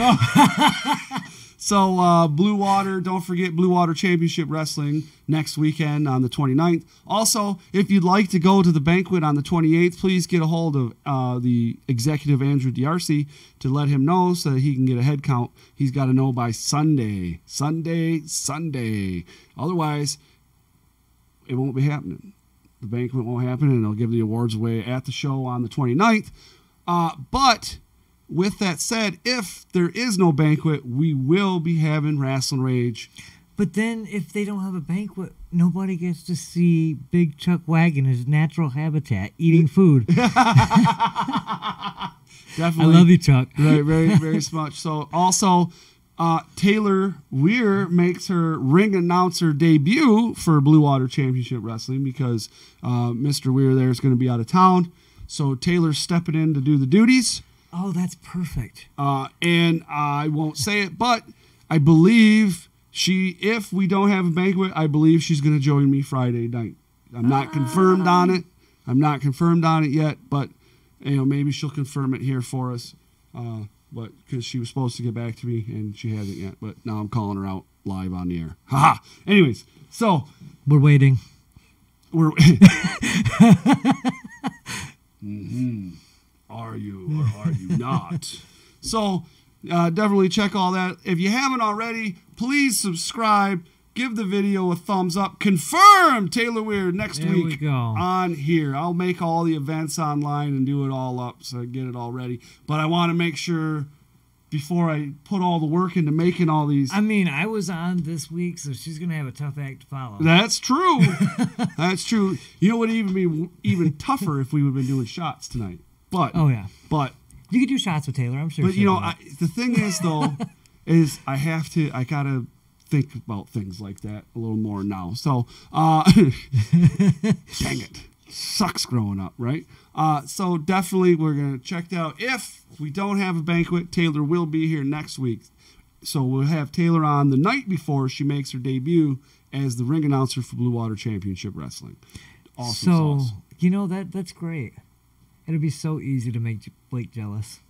So Blue Water, don't forget Blue Water Championship Wrestling next weekend on the 29th. Also, if you'd like to go to the banquet on the 28th, please get a hold of the executive Andrew D'Arcy to let him know so that he can get a head count. He's got to know by Sunday. Otherwise, it won't be happening. The banquet won't happen, and they'll give the awards away at the show on the 29th. But with that said, if there is no banquet, we will be having Rasslin Rage. But then if they don't have a banquet, nobody gets to see Big Chuck Wagon, his natural habitat, eating food. Definitely. I love you, Chuck. Right, very, very much. So also, Taylor Weir makes her ring announcer debut for Blue Water Championship Wrestling because Mr. Weir there is going to be out of town. So Taylor's stepping in to do the duties. Oh, that's perfect. And I won't say it, but I believe if we don't have a banquet, I believe she's going to join me Friday night. I'm not confirmed on it. I'm not confirmed on it yet, but maybe she'll confirm it here for us. But because she was supposed to get back to me and she hasn't yet, but now I'm calling her out live on the air. Haha. Anyways, so we're waiting. We're mm-hmm. Are you or are you not? So definitely check all that. If you haven't already, please subscribe. Give the video a thumbs up. Confirm Taylor Weir next week on here. I'll make all the events online and do it all up so I get it all ready. But I want to make sure before I put all the work into making all these. I mean, I was on this week, so she's going to have a tough act to follow. That's true. That's true. You know what would even be even tougher if we would have been doing shots tonight. But but you could do shots with Taylor, I'm sure. But the thing is though, is I gotta think about things like that a little more now. So dang it. Sucks growing up, right? So definitely we're gonna check that out. If we don't have a banquet, Taylor will be here next week. So we'll have Taylor on the night before she makes her debut as the ring announcer for Blue Water Championship Wrestling. Awesome sauce. That's great. It'll be so easy to make Blake jealous.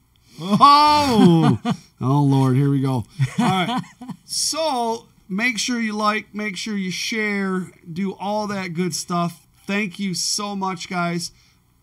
Oh, Lord, here we go. All right. So make sure you like, make sure you share, do all that good stuff. Thank you so much, guys.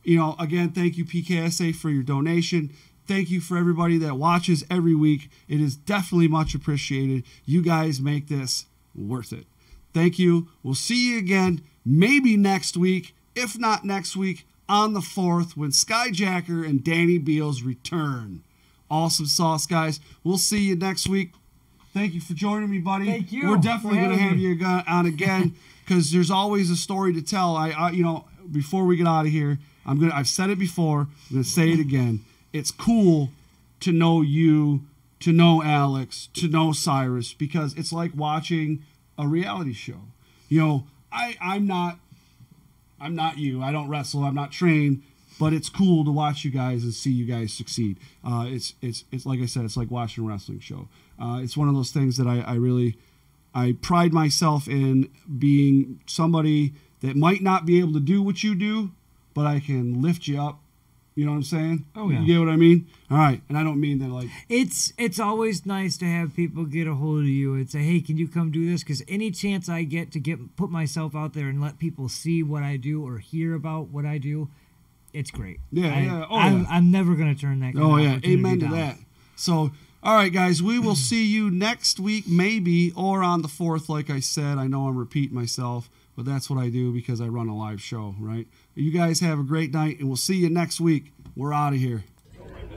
Again, thank you, PKSA, for your donation. Thank you for everybody that watches every week. It is definitely much appreciated. You guys make this worth it. Thank you. We'll see you again, maybe next week. If not next week, on the 4th when Skyjacker and Danny Beals return. Awesome sauce, guys. We'll see you next week. Thank you for joining me, buddy. Thank you. We're definitely going to have you on again because there's always a story to tell. Before we get out of here, I've said it before. I'm going to say it again. It's cool to know you, to know Alex, to know Cyrus because it's like watching a reality show. I'm not you. I don't wrestle. I'm not trained, but it's cool to watch you guys and see you guys succeed. It's like I said, it's like watching a wrestling show. It's one of those things that I pride myself in being somebody that might not be able to do what you do, but I can lift you up. You know what I'm saying? Oh, yeah. You get what I mean? All right. And I don't mean that like... It's always nice to have people get a hold of you and say, hey, can you come do this? Because any chance I get to put myself out there and let people see what I do or hear about what I do, it's great. Yeah. I'm never going to turn that kind of opportunity Amen to down. that. So, all right, guys, we will see you next week maybe or on the 4th, like I said. I know I'm repeating myself, but that's what I do because I run a live show, right? You guys have a great night, and we'll see you next week. We're out of here.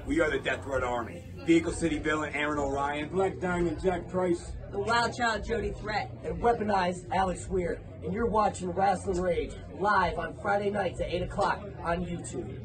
We are the Death Threat Army. Vehicle City Villain Aaron Orion. Black Diamond Jack Price. The Wild Child Jody Threat. And Weaponized Alex Weir. And you're watching Rasslin Rage live on Friday nights at 8 o'clock on YouTube.